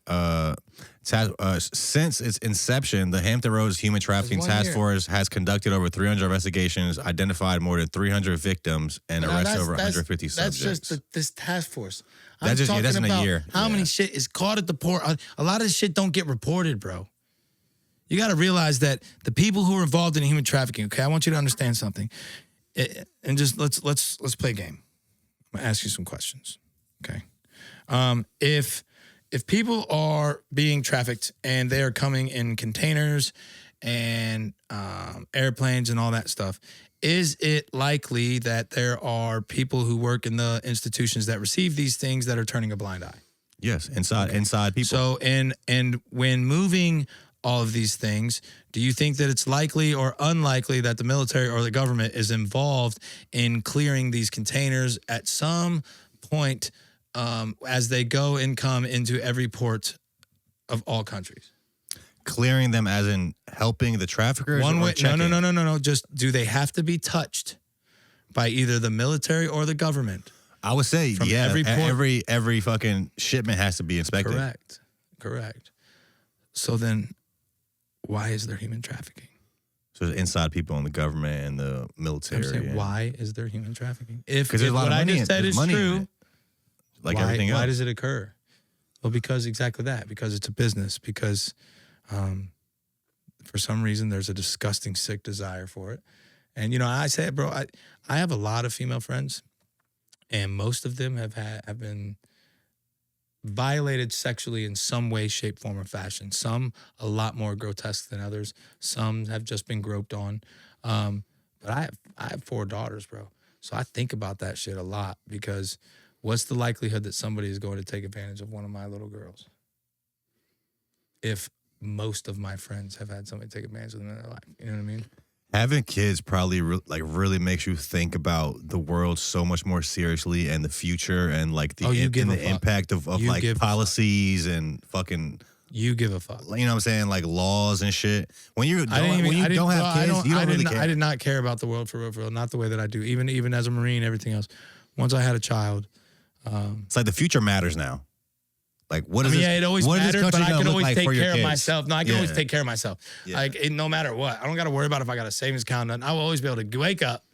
Since its inception, the Hampton Roads Human Trafficking Task Force has conducted over 300 investigations, identified more than 300 victims, and arrested over 150 subjects. That's just this task force. That's in a year. How many shit is caught at the port? A lot of this shit don't get reported, bro. You got to realize that the people who are involved in human trafficking. Okay, I want you to understand something, and just let's play a game. I'm gonna ask you some questions. Okay, if people are being trafficked and they are coming in containers and airplanes and all that stuff, is it likely that there are people who work in the institutions that receive these things that are turning a blind eye? Yes, inside people. So, and when moving all of these things, do you think that it's likely or unlikely that the military or the government is involved in clearing these containers at some point as they go and come into every port of all countries? Clearing them as in helping the traffickers? One way, no. Just do they have to be touched by either the military or the government? I would say, yeah. Every fucking shipment has to be inspected. Correct. So then, why is there human trafficking? So there's inside people in the government and the military. I'm saying, why is there human trafficking? If there's a lot what of money I just said is true, like everything else. Why does it occur? Well, because exactly that. Because it's a business. Because for some reason there's a disgusting, sick desire for it. And I say it, bro. I have a lot of female friends, and most of them have been violated sexually in some way, shape, form, or fashion. Some a lot more grotesque than others. Some have just been groped on. But I have 4 daughters, bro. So I think about that shit a lot because what's the likelihood that somebody is going to take advantage of one of my little girls? If most of my friends have had somebody take advantage of them in their life. You know what I mean? Having kids probably really makes you think about the world so much more seriously and the future and like the impact of like policies and fucking. You give a fuck. You know what I'm saying? Like laws and shit. When you don't have kids, you don't really care. I did not care about the world for real, not the way that I do. Even as a Marine, everything else. Once I had a child. It's like the future matters now. Like what is it always mattered, but I can always take care of myself. No, I can always take care of myself. Yeah. Like no matter what. I don't got to worry about if I got a savings account. I will always be able to wake up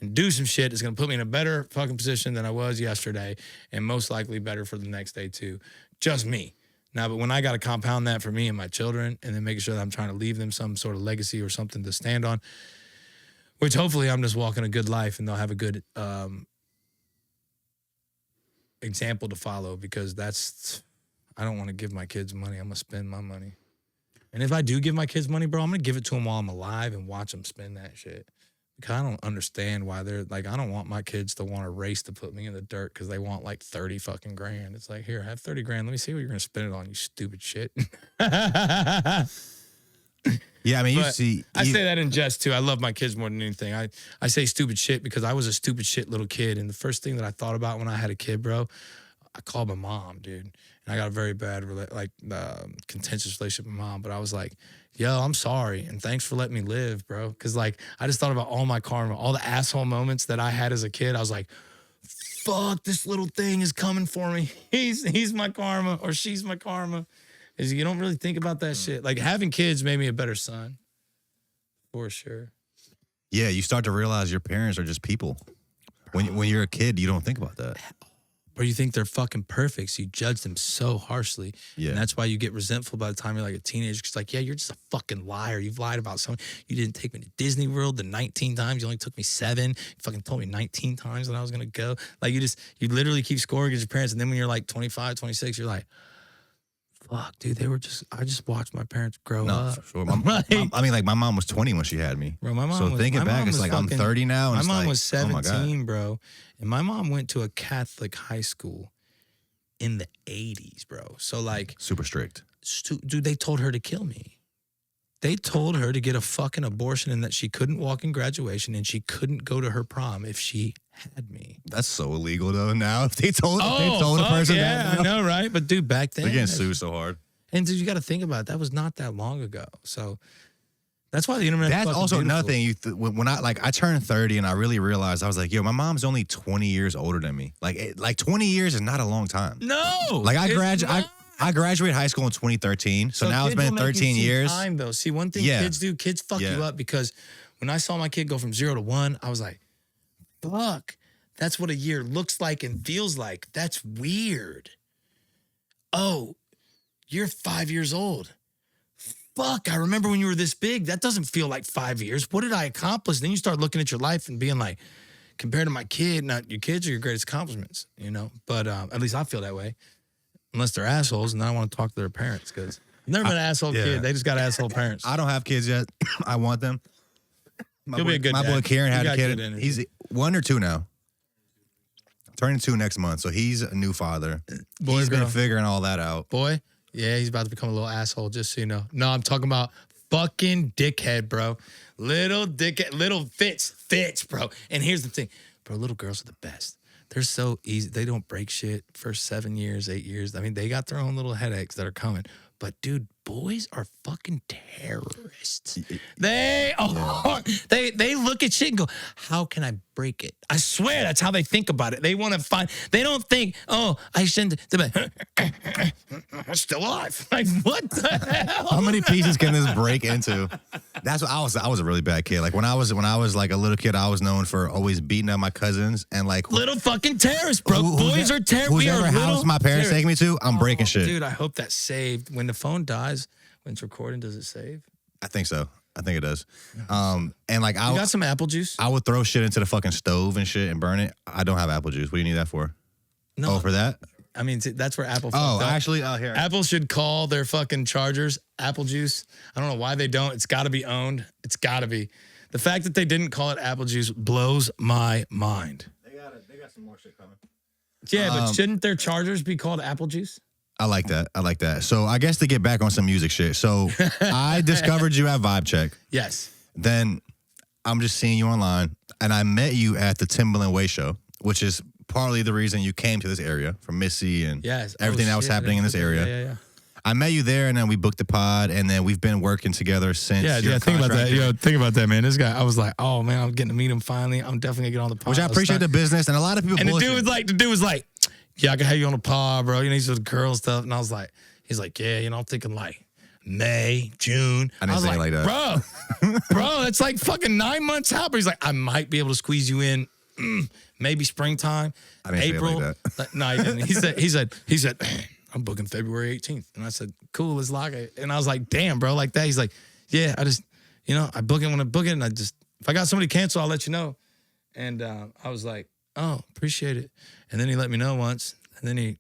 and do some shit that's going to put me in a better fucking position than I was yesterday and most likely better for the next day too. Just me. Now, but when I got to compound that for me and my children and then making sure that I'm trying to leave them some sort of legacy or something to stand on, which hopefully I'm just walking a good life and they'll have a good example to follow because I don't want to give my kids money. I'm going to spend my money. And if I do give my kids money, bro, I'm going to give it to them while I'm alive and watch them spend that shit. Because I don't understand why they're like, I don't want my kids to want to race to put me in the dirt because they want like 30 fucking grand. It's like, here, have 30 grand. Let me see what you're going to spend it on, you stupid shit. Yeah, I mean, I say that in jest too. I love my kids more than anything. I say stupid shit because I was a stupid shit little kid. And the first thing that I thought about when I had a kid, bro, I called my mom, dude. And I got a very bad, contentious relationship with my mom. But I was like, yo, I'm sorry. And thanks for letting me live, bro. Because, like, I just thought about all my karma, all the asshole moments that I had as a kid. I was like, fuck, this little thing is coming for me. He's my karma or she's my karma. You don't really think about that shit. Like, having kids made me a better son. For sure. Yeah, you start to realize your parents are just people. When you're a kid, you don't think about that. Or you think they're fucking perfect, so you judge them so harshly. Yeah. And that's why you get resentful by the time you're like a teenager. It's like, yeah, you're just a fucking liar. You've lied about something. You didn't take me to Disney World the 19 times. You only took me 7. You fucking told me 19 times that I was going to go. Like, you literally keep scoring against your parents. And then when you're like 25, 26, you're like, fuck, dude, I just watched my parents grow up. For sure. My mom was 20 when she had me. Bro, my mom so thinking back, it's like I'm 30 now. And my mom like, was 17, bro. And my mom went to a Catholic high school in the 80s, bro. So, like... super strict. Dude, they told her to kill me. They told her to get a fucking abortion and that she couldn't walk in graduation and she couldn't go to her prom if she had me. That's so illegal, though, now. If they told a person that. Yeah, I know, right? But, dude, back then... They're getting sued so hard. And, dude, you got to think about it. That was not that long ago. So... That's why the internet. That's also beautiful. another thing. When I turned 30 and I really realized, I was like, yo, my mom's only 20 years older than me. Like 20 years is not a long time. No. Like I graduated high school in 2013, so now it's been 13 years. Time though. See, one thing kids do, kids fuck you up because when I saw my kid go from 0 to 1, I was like, fuck, that's what a year looks like and feels like. That's weird. Oh, you're 5 years old. Fuck, I remember when you were this big. That doesn't feel like 5 years. What did I accomplish? Then you start looking at your life and being like, compared to my kid, not your kids are your greatest accomplishments, you know? But at least I feel that way. Unless they're assholes, and then I want to talk to their parents because I've never been an asshole kid. They just got asshole parents. I don't have kids yet. I want them. You'll be a good dad. My boy Kieran had a kid. He's 1 or 2 now. Turning 2 next month, so he's a new father. He's been figuring all that out. Boy? Yeah, he's about to become a little asshole, just so you know. No, I'm talking about fucking dickhead, bro. Little dickhead, little fits, bro. And here's the thing, bro, little girls are the best. They're so easy. They don't break shit for 7 years, 8 years. I mean, they got their own little headaches that are coming. But, dude, boys are fucking terrorists. They look at shit and go, how can I break it? I swear that's how they think about it. They want to they don't think, oh, I shouldn't. They're like, I'm still alive. Like, what the hell? How many pieces can this break into? That's what I was a really bad kid. Like when I was like a little kid, I was known for always beating up my cousins and like little fucking terrorists, bro. Boys are terrorists. Whoever house my parents take me to, I'm breaking shit. Dude, I hope that's saved. When the phone dies, when it's recording, does it save? I think so. I think it does. And like you got some apple juice? I would throw shit into the fucking stove and shit and burn it. I don't have apple juice. What do you need that for? No. Oh, for that? I mean, that's where Apple. Oh, fucked up. actually, here. Apple should call their fucking chargers Apple Juice. I don't know why they don't. It's got to be owned. It's got to be. The fact that they didn't call it Apple Juice blows my mind. They got some more shit coming. Yeah, but shouldn't their chargers be called Apple Juice? I like that. So I guess to get back on some music shit. So I discovered you at Vibe Check. Yes. Then I'm just seeing you online, and I met you at the Timberland Way show, which is partly the reason you came to this area from Missy and everything that was happening in this area. Yeah. I met you there, and then we booked the pod, and then we've been working together since. Yeah. Think about that. Think about that, man. This guy, I was like, oh man, I'm getting to meet him finally. I'm definitely gonna get on the pod. Which I appreciate the business, and a lot of people. And the dude was like, yeah, I can have you on the pod, bro. You know, he's with girl stuff, and I was like, he's like, yeah, you know, I'm thinking like May, June. I didn't say it like that, bro. It's like fucking 9 months out. But he's like, I might be able to squeeze you in, maybe springtime, I didn't April. Say it like that. No, he didn't. He said, I'm booking February 18th, and I said, cool, let's lock it. And I was like, damn, bro, like that. He's like, yeah, I just, you know, I book it when I book it, and I just, if I got somebody cancel, I'll let you know. And I was like, oh, appreciate it. And then he let me know once, and then he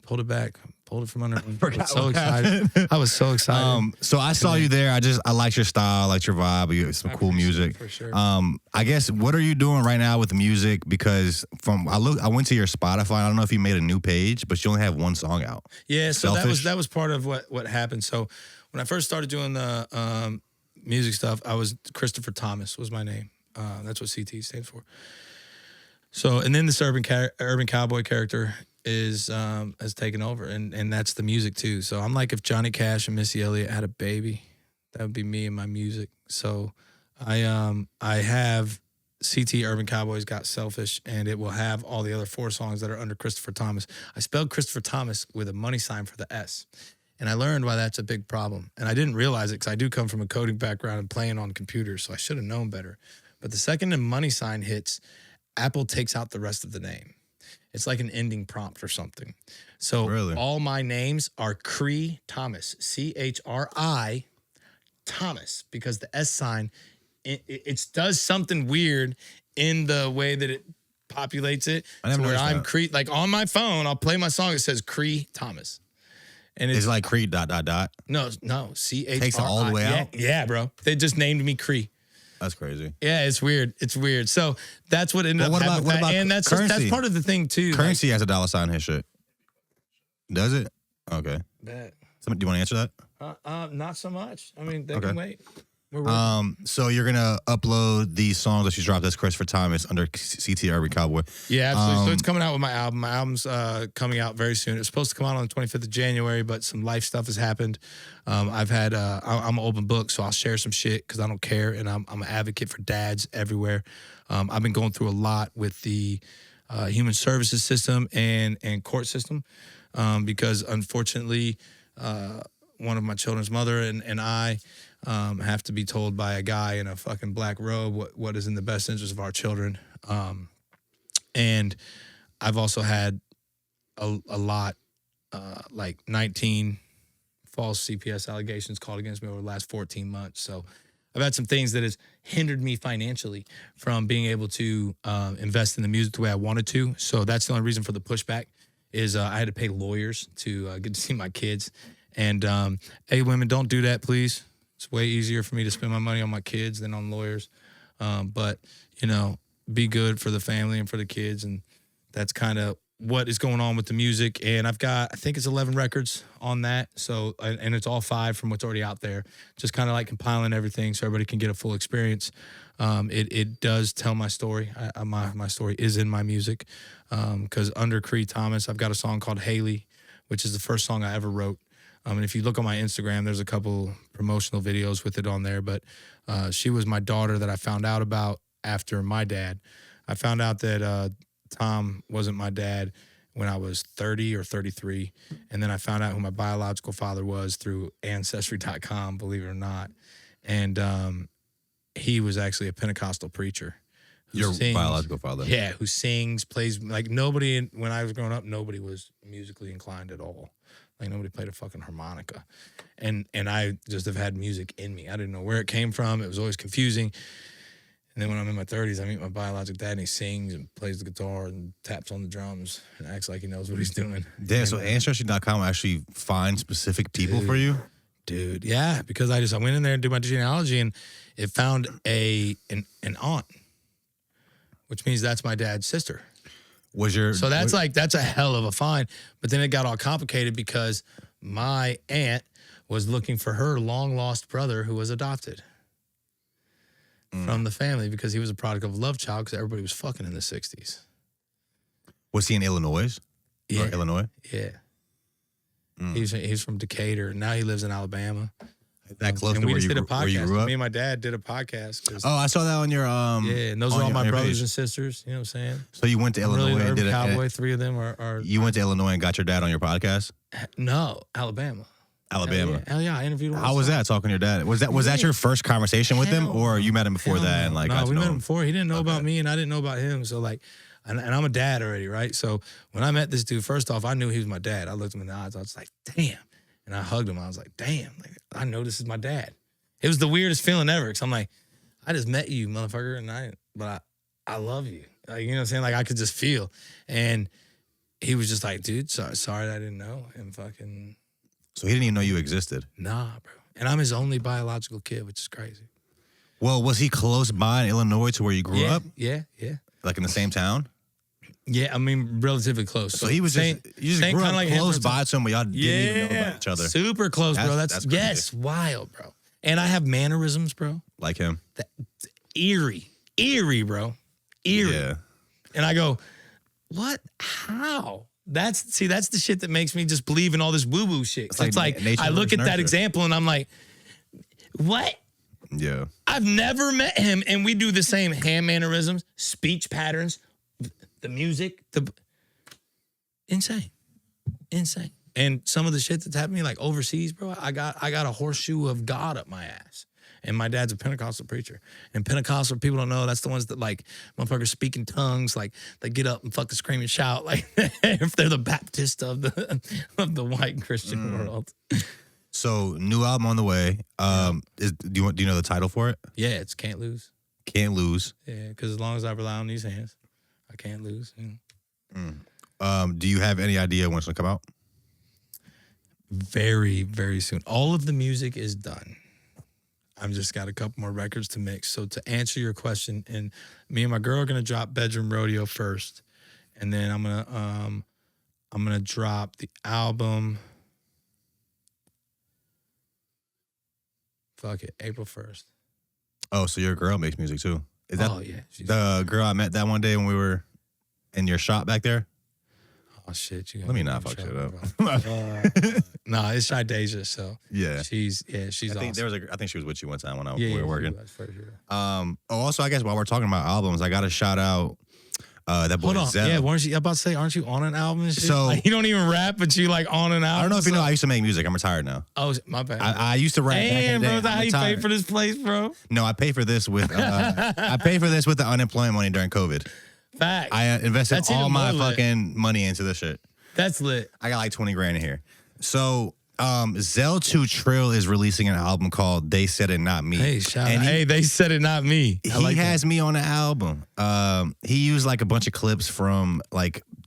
pulled it back, pulled it from under me. I was so excited. I was so excited. So I saw you there. I liked your style, I liked your vibe. You had some cool music. For sure. I guess, what are you doing right now with the music? Because I went to your Spotify. I don't know if you made a new page, but you only have one song out. Yeah, so Selfish. that was part of what happened. So when I first started doing the music stuff, I was Christopher Thomas was my name. That's what CT stands for. So, and then this Urbn Cowboy character has taken over, and that's the music too. So I'm like, if Johnny Cash and Missy Elliott had a baby, that would be me and my music. So I have CT Urbn Cowboys got Selfish, and it will have all the other 4 songs that are under Christopher Thomas. I spelled Christopher Thomas with a money sign for the S, and I learned why that's a big problem. And I didn't realize it because I do come from a coding background and playing on computers, so I should have known better. But the second the money sign hits, Apple takes out the rest of the name. It's like an ending prompt or something. So all my names are Cree Thomas, CHRI Thomas, because the S sign, it does something weird in the way that it populates it. To where I'm Cree, like on my phone, I'll play my song. It says Cree Thomas. And it's like Cree ... No, CHRI. Takes it all the way out? Yeah, bro. They just named me Cree. That's crazy. Yeah, it's weird. It's weird. So that's what ended up happening. What about and that's part of the thing too. Currency has a $sign in his shit. Does it? Okay. Bet. Do you want to answer that? Not so much. I mean, they can wait. So you're gonna upload these songs that you dropped as Christopher Thomas under CT Urbn Cowboy. Yeah, absolutely. So it's coming out with my album. My album's coming out very soon. It was supposed to come out on the 25th of January, but some life stuff has happened. I've had I'm an open book, so I'll share some shit because I don't care, and I'm an advocate for dads everywhere. I've been going through a lot with the human services system and court system because unfortunately, one of my children's mother and I. Have to be told by a guy in a fucking black robe what is in the best interest of our children. And I've also had a lot, like 19 false CPS allegations called against me over the last 14 months. So I've had some things that has hindered me financially from being able to invest in the music the way I wanted to. So that's the only reason for the pushback is I had to pay lawyers to get to see my kids. And hey, women, don't do that, please. It's way easier for me to spend my money on my kids than on lawyers. But, you know, be good for the family and for the kids. And that's kind of what is going on with the music. And I've got, I think it's 11 records on that. So, and it's all 5 from what's already out there. Just kind of like compiling everything so everybody can get a full experience. It does tell my story. My story is in my music. Because under Cree Thomas, I've got a song called Haley, which is the first song I ever wrote. And if you look on my Instagram, there's a couple promotional videos with it on there. But she was my daughter that I found out about after my dad. I found out that Tom wasn't my dad when I was 30 or 33. And then I found out who my biological father was through Ancestry.com, believe it or not. And he was actually a Pentecostal preacher. Your biological father? Yeah, who sings, plays. Like nobody, when I was growing up, nobody was musically inclined at all. Like nobody played a fucking harmonica. And I just have had music in me. I didn't know where it came from. It was always confusing. And then when I'm in my 30s, I meet my biological dad, and he sings and plays the guitar and taps on the drums and acts like he knows what he's doing. Damn, so Ancestry.com will actually find specific people for you? Dude, yeah, because I went in there and did my genealogy, and it found an aunt, which means that's my dad's sister. So that's a hell of a find. But then it got all complicated because my aunt was looking for her long-lost brother who was adopted from the family because he was a product of a love child because everybody was fucking in the 60s. Was he in Illinois? Yeah. Or Illinois? Yeah. He's from Decatur. Now he lives in Alabama. That close to where you grew up? Me and my dad did a podcast. Oh, I saw that on your yeah, and those are all my brothers and sisters. You know what I'm saying? So you went to Illinois really and did Cowboy. 3 of them are. You went to Illinois and got your dad on your podcast? No, Alabama. Hell yeah, I interviewed him. How was that, talking to your dad? Was that your first conversation with him, or you met him before that? And No, we met him before. He didn't know about me, and I didn't know about him. So and I'm a dad already, right? So when I met this dude, first off, I knew he was my dad. I looked him in the eyes. I was like, damn. And I hugged him. I was like, damn. I know this is my dad. It was the weirdest feeling ever. Because I'm like, I just met you, motherfucker, but I love you. You know what I'm saying? I could just feel. And he was just like, dude, sorry that I didn't know. And fucking. So he didn't even know you existed? Nah, bro. And I'm his only biological kid, which is crazy. Well, was he close by in Illinois to where you grew up? Yeah. Like in the same town? Yeah, I mean, relatively close. So he was you just grew up close by to him, but y'all didn't even know about each other. Super close, bro. That's wild, bro. And I have mannerisms, bro. Like him? Eerie, bro. Eerie. Yeah. And I go, what? How? That's the shit that makes me just believe in all this woo-woo shit. It's like I look at that example and I'm like, what? Yeah. I've never met him, and we do the same hand mannerisms, speech patterns, the music, insane. And some of the shit that's happened to me, overseas, bro, I got a horseshoe of God up my ass. And my dad's a Pentecostal preacher. And Pentecostal, people don't know, that's the ones that motherfuckers speak in tongues, they get up and fucking scream and shout, if they're the Baptist of the white Christian world. So, new album on the way. Do you know the title for it? Yeah, it's Can't Lose. Can't Lose. Yeah, because as long as I rely on these hands, I can't lose. Do you have any idea when it's gonna come out? Very, very soon. All of the music is done. I've just got a couple more records to mix. So to answer your question, and me and my girl are gonna drop Bedroom Rodeo first, and then I'm gonna drop the album. Fuck it, April 1st. Oh, so your girl makes music too? Is that the girl I met that one day when we were in your shop back there? Oh shit! Let me not fuck shit up. No, it's Shidasia. So yeah, she's awesome. I think she was with you one time when we were working. For sure. Also, I guess while we're talking about albums, I got to shout out that boy Zell. Yeah, weren't you? I'm about to say, aren't you on an album? And shit? So you don't even rap, but you on an album. I don't know if you know. I used to make music. I'm retired now. Oh, my bad. I used to rap. Damn, bro, is that how you pay for this place, bro? No, I pay for this with I pay for this with the unemployment money during COVID. Fact. I invested all my fucking money into this shit. That's lit. I got 20 grand in here. So Zell 2 Trill is releasing an album called They Said It Not Me. Hey, shout out. Hey, They Said It Not Me. He has me on the album. He used a bunch of clips from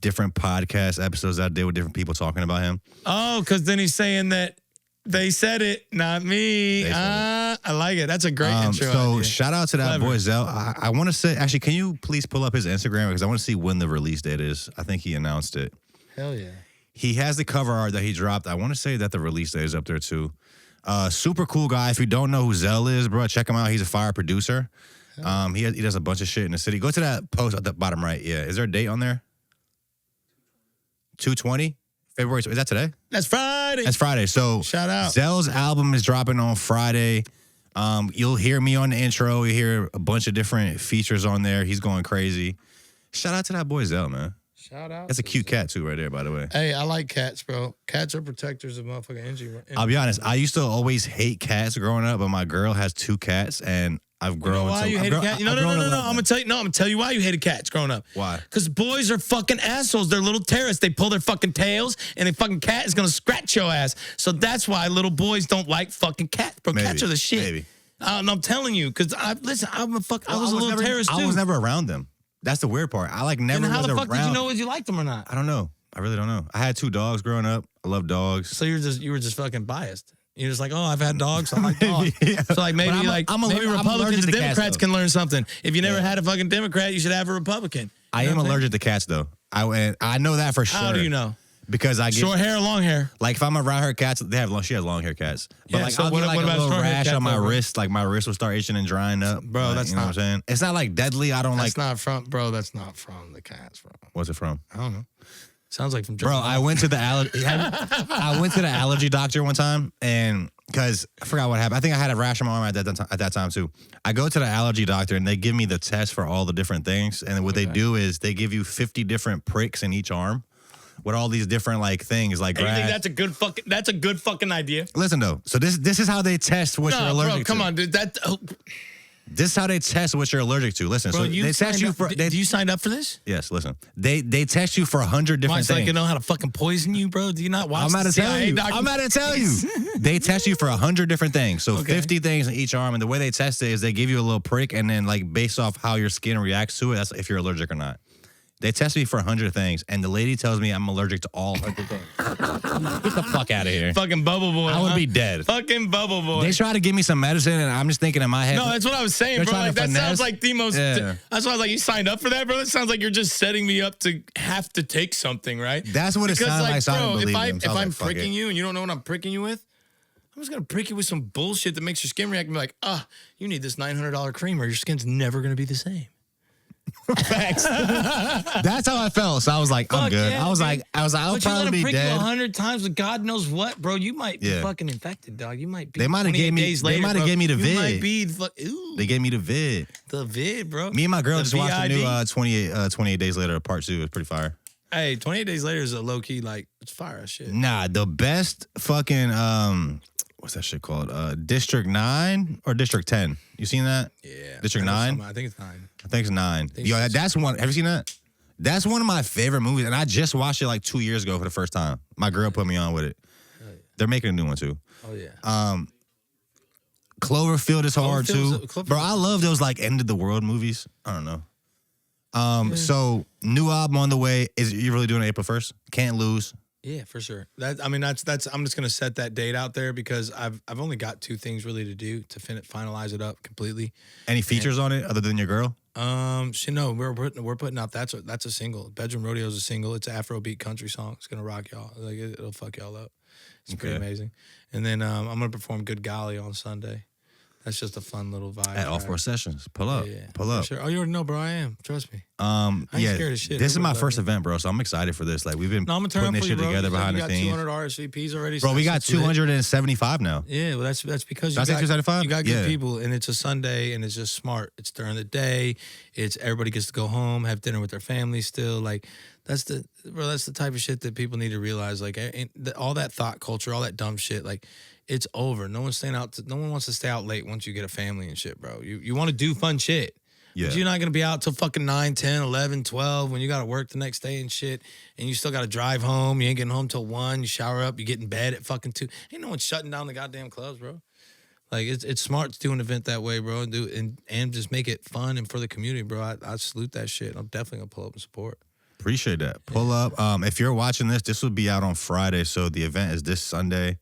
different podcast episodes I did with different people talking about him. Oh, because then he's saying that they said it, not me. I like it. That's a great intro. So idea. Shout out to that boy Zell. I want to say, actually, can you please pull up his Instagram because I want to see when the release date is. I think he announced it. Hell yeah. He has the cover art that he dropped. I want to say that the release date is up there too. Super cool guy. If you don't know who Zell is, bro, check him out. He's a fire producer. He does a bunch of shit in the city. Go to that post at the bottom right. Yeah. Is there a date on there? 2/20? February. Is that today? That's Friday. That's Friday. So shout out. Zell's album is dropping on Friday. You'll hear me on the intro. You hear a bunch of different features on there. He's going crazy. Shout out to that boy Zell, man. Shout out. That's a cute cat too, right there, by the way. Hey, I like cats, bro. Cats are protectors of motherfucking energy. I'll be honest. I used to always hate cats growing up, but my girl has 2 cats, and I've grown. You know why you hated cats? No. I'm gonna tell you why you hated cats growing up. Why? Because boys are fucking assholes. They're little terrorists. They pull their fucking tails, and a fucking cat is gonna scratch your ass. So that's why little boys don't like fucking cats, bro. Cats are the shit. Maybe. I'm telling you, because I was a little terrorist too. I was never around them. That's the weird part. I like never. Then how was the fuck around. did you know if you liked them or not? I don't know. I really don't know. I had 2 dogs growing up. I love dogs. So you were just fucking biased. You're just like, oh, I've had dogs, so I like dogs. Yeah. So like maybe maybe Republicans and Democrats can learn something. If you never had a fucking Democrat, you should have a Republican. I am allergic to cats though. I know that for sure. How do you know? Because I get short hair or long hair. Like if I'm around her cats, she has long hair cats. But Yeah, like so I'll what get like a about little short hair rash cat on my though, bro? wrist. Like my wrist will start itching and drying up. Bro, like, that's you know what I'm saying. It's not like deadly. I don't That's like. not from, bro. That's not from the cats, bro. What's it from? I don't know. Sounds like from Bro, I went to the allergy doctor one time, and because I forgot what happened. I think I had a rash on my arm at that time too. I go to the allergy doctor, and they give me the test for all the different things. And what they do is they give you 50 different pricks in each arm with all these different like things like. You think rash. that's a good fucking idea? Listen though, so this is how they test what you're allergic to. Come on, dude. This is how they test what you're allergic to. Listen, Bro, so they test you for. Do you sign up for this? Yes, listen. They test you for 100 different Why, so things. I can know how to fucking poison you, bro? Do you not watch? I'm about to tell you. I'm about to tell you. They test you for 100 different things. So 50 things in each arm, and the way they test it is they give you a little prick, and then like based off how your skin reacts to it, that's if you're allergic or not. They test me for 100 things, and the lady tells me I'm allergic to all 100 things. Get the fuck out of here. Fucking bubble boy. I would be dead. Fucking bubble boy. They try to give me some medicine, and I'm just thinking in my head. No, that's what I was saying, bro. Like, that sounds like the most. Yeah. That's why I was like, you signed up for that, bro. That sounds like you're just setting me up to have to take something, right? That's what it sounds like. So bro, I didn't if I'm like, pricking you and you don't know what I'm pricking you with, I'm just gonna prick you with some bullshit that makes your skin react and be like, you need this $900 cream or your skin's never gonna be the same. Facts. That's how I felt. So I was like, I'm good. Yeah, I was like, I'll probably be prick dead. You 100 times with God knows what, bro. You might be fucking infected, dog. You might be. They might have gave me. They might have gave me the vid. You might be. Ooh, they gave me the vid. The vid, bro. Me and my girl The just watched the VID. new 28 Days Later part 2. It's pretty fire. Hey, 28 Days Later is a low key like it's fire as shit. Nah, the best fucking what's that shit called? District 9 or District 10? You seen that? Yeah. District 9? I think it's 9. I think it's 9. Yo, that's one. Have you seen that? That's one of my favorite movies, and I just watched it like 2 years ago for the first time. My girl put me on with it. Yeah. They're making a new one too. Oh yeah. Cloverfield is hard too, bro. I love those like end of the world movies. I don't know. So new album on the way. Is you really doing it April 1st? Can't Lose. Yeah, for sure. That's. I'm just gonna set that date out there because I've only got 2 things really to do to finalize it up completely. Any features on it other than your girl? We're putting out that's a single. Bedroom Rodeo is a single. It's an Afrobeat country song. It's gonna rock y'all. Like it'll fuck y'all up. It's pretty amazing. And then I'm gonna perform Good Golly on Sunday. That's just a fun little vibe. At all 4 sessions. Pull up. Yeah, Pull up. Sure. Oh, you already know, bro. I am. Trust me. I ain't scared of shit. This is my first event, bro. So I'm excited for this. Like we've been putting this shit together behind the scenes. You got 200 RSVPs already. Bro, we got 275 now. Yeah, well, that's because you got good people, and it's a Sunday, and it's just smart. It's during the day. It's everybody gets to go home, have dinner with their family still. Like that's the type of shit that people need to realize. Like all that thought culture, all that dumb shit. Like it's over. No one wants to stay out late once you get a family and shit, bro. You want to do fun shit. Yeah. But you're not going to be out till fucking 9, 10, 11, 12 when you got to work the next day and shit. And you still got to drive home. You ain't getting home till 1. You shower up. You get in bed at fucking 2. Ain't no one shutting down the goddamn clubs, bro. Like, it's smart to do an event that way, bro. And just make it fun and for the community, bro. I salute that shit. I'm definitely going to pull up and support. Appreciate that. Pull up. If you're watching this will be out on Friday. So the event is this Sunday.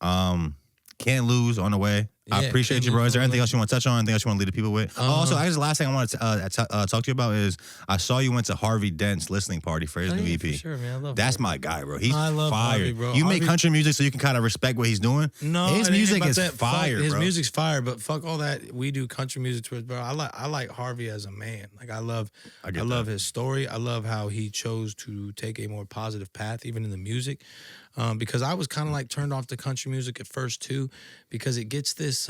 Can't Lose on the way. Yeah, I appreciate you, bro. Is there anything else you want to touch on? Anything else you want to leave the people with? Also, I guess the last thing I want to talk to you about is I saw you went to Harvey Dent's listening party for his new EP. For sure, man. I love That's Harvey. My guy, bro. He's I love fire. Harvey, bro. You make country music so you can kind of respect what he's doing. No, his music is fire, His bro. music's fire, but fuck all that. We do country music towards, bro. I like Harvey as a man. Like I love his story. I love how he chose to take a more positive path, even in the music. Because I was kind of like turned off to country music at first too, because it gets this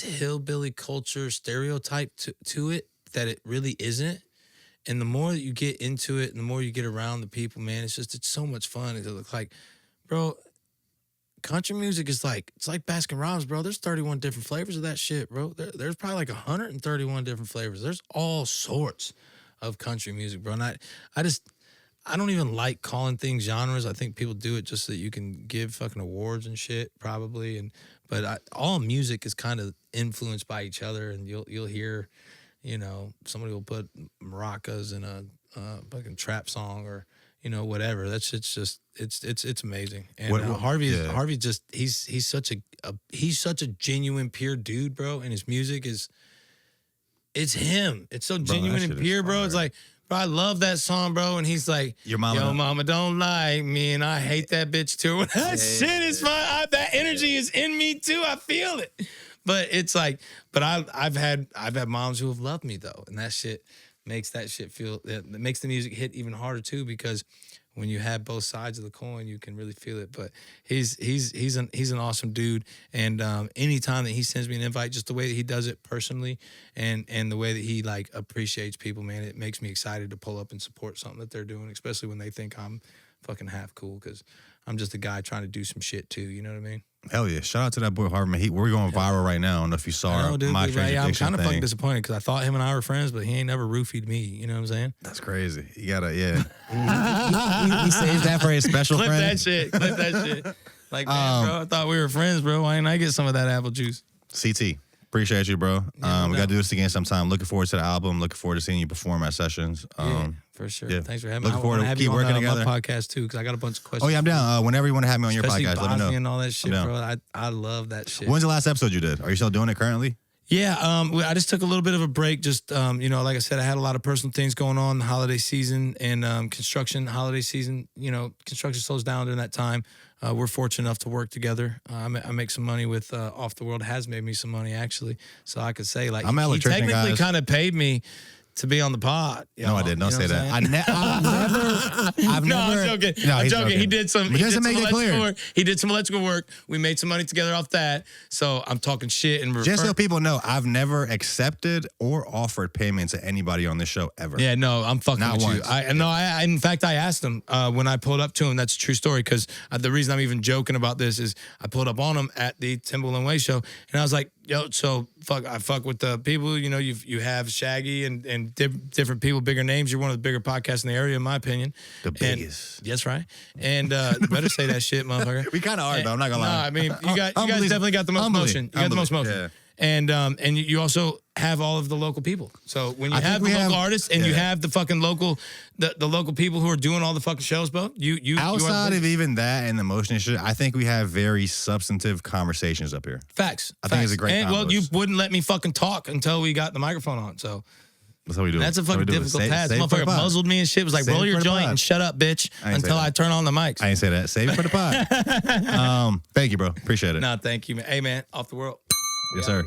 hillbilly culture stereotype to it that it really isn't. And the more that you get into it and the more you get around the people, man, it's so much fun. It looks like, bro, country music is it's like Baskin Robbins, bro. There's 31 different flavors of that shit, bro. There's probably like 131 different flavors. There's all sorts of country music, bro. And I don't even like calling things genres. I think people do it just so that you can give fucking awards and shit, probably. But all music is kind of influenced by each other, and you'll hear, somebody will put maracas in a fucking trap song or whatever. That shit's just it's amazing. And Harvey just he's such a genuine pure dude, bro. And his music it's him. It's so genuine and pure, bro. It's like, bro, I love that song, bro. And he's like, your mama, yo, mama don't like me, and I hate that bitch too. That shit is fun. That energy is in me too. I feel it. But it's like, I've had moms who have loved me though, and that shit makes that makes the music hit even harder too, because when you have both sides of the coin, you can really feel it. But he's an awesome dude, and anytime that he sends me an invite, just the way that he does it personally, and the way that he like appreciates people, man, it makes me excited to pull up and support something that they're doing, especially when they think I'm fucking half cool, because I'm just a guy trying to do some shit too. You know what I mean? Hell yeah! Shout out to that boy Harvey. We're going viral right now. I don't know if you saw our My Strange Addiction I'm kind of thing. fucking disappointed because I thought him and I were friends, but he ain't never roofied me. You know what I'm saying? That's crazy. You gotta, he saves that for his special Clip friend. that shit. Like, man, bro, I thought we were friends, bro. Why didn't I get some of that apple juice? CT, appreciate you, bro. We gotta do this again sometime. Looking forward to the album. Looking forward to seeing you perform at sessions. For sure. Yeah. Thanks for having me. Looking forward to keep working together. My podcast too, because I got a bunch of questions. Oh yeah, I'm down. Whenever you want to have me on your podcast, let me know. And all that shit, bro. I love that shit. When's the last episode you did? Are you still doing it currently? Yeah, I just took a little bit of a break. Just like I said, I had a lot of personal things going on, the holiday season and construction. Holiday season, construction slows down during that time. We're fortunate enough to work together. I make some money with Off the World. Has made me some money actually, so I could say like he technically kind of paid me to be on the pod. No, I didn't. Don't say that. I've never. I'm joking. No, I'm joking. He did some. Electrical work. He did some electrical work. We made some money together off that. So I'm talking shit and just so people know, I've never accepted or offered payment to anybody on this show ever. Yeah, no, I'm fucking Not with once. you. I in fact, I asked him when I pulled up to him. That's a true story, because the reason I'm even joking about this is I pulled up on him at the Timberland Way show, and I was like, yo, so I fuck with the people, you have Shaggy and different people, bigger names. You're one of the bigger podcasts in the area, in my opinion. The biggest. Yes, right. And better say that shit, motherfucker. We kind of are, though. I'm not going to lie. No, I mean, you guys definitely got the most motion. You got the most motion. Yeah. And you also have all of the local people. So when you have the local artists and you have the fucking local, the local people who are doing all the fucking shows, bro, you outside of even that and the motion and shit, I think we have very substantive conversations up here. Facts. I think it's a great And well, you wouldn't let me fucking talk until we got the microphone on. So that's how we do it. That's a fucking difficult task. Motherfucker muzzled me and shit. Was like, roll your joint and shut up, bitch, until I turn on the mics. I ain't say that. Save it for the pod. Thank you, bro. Appreciate it. Nah, thank you, man. Hey, man, Off the World. Yes, sir.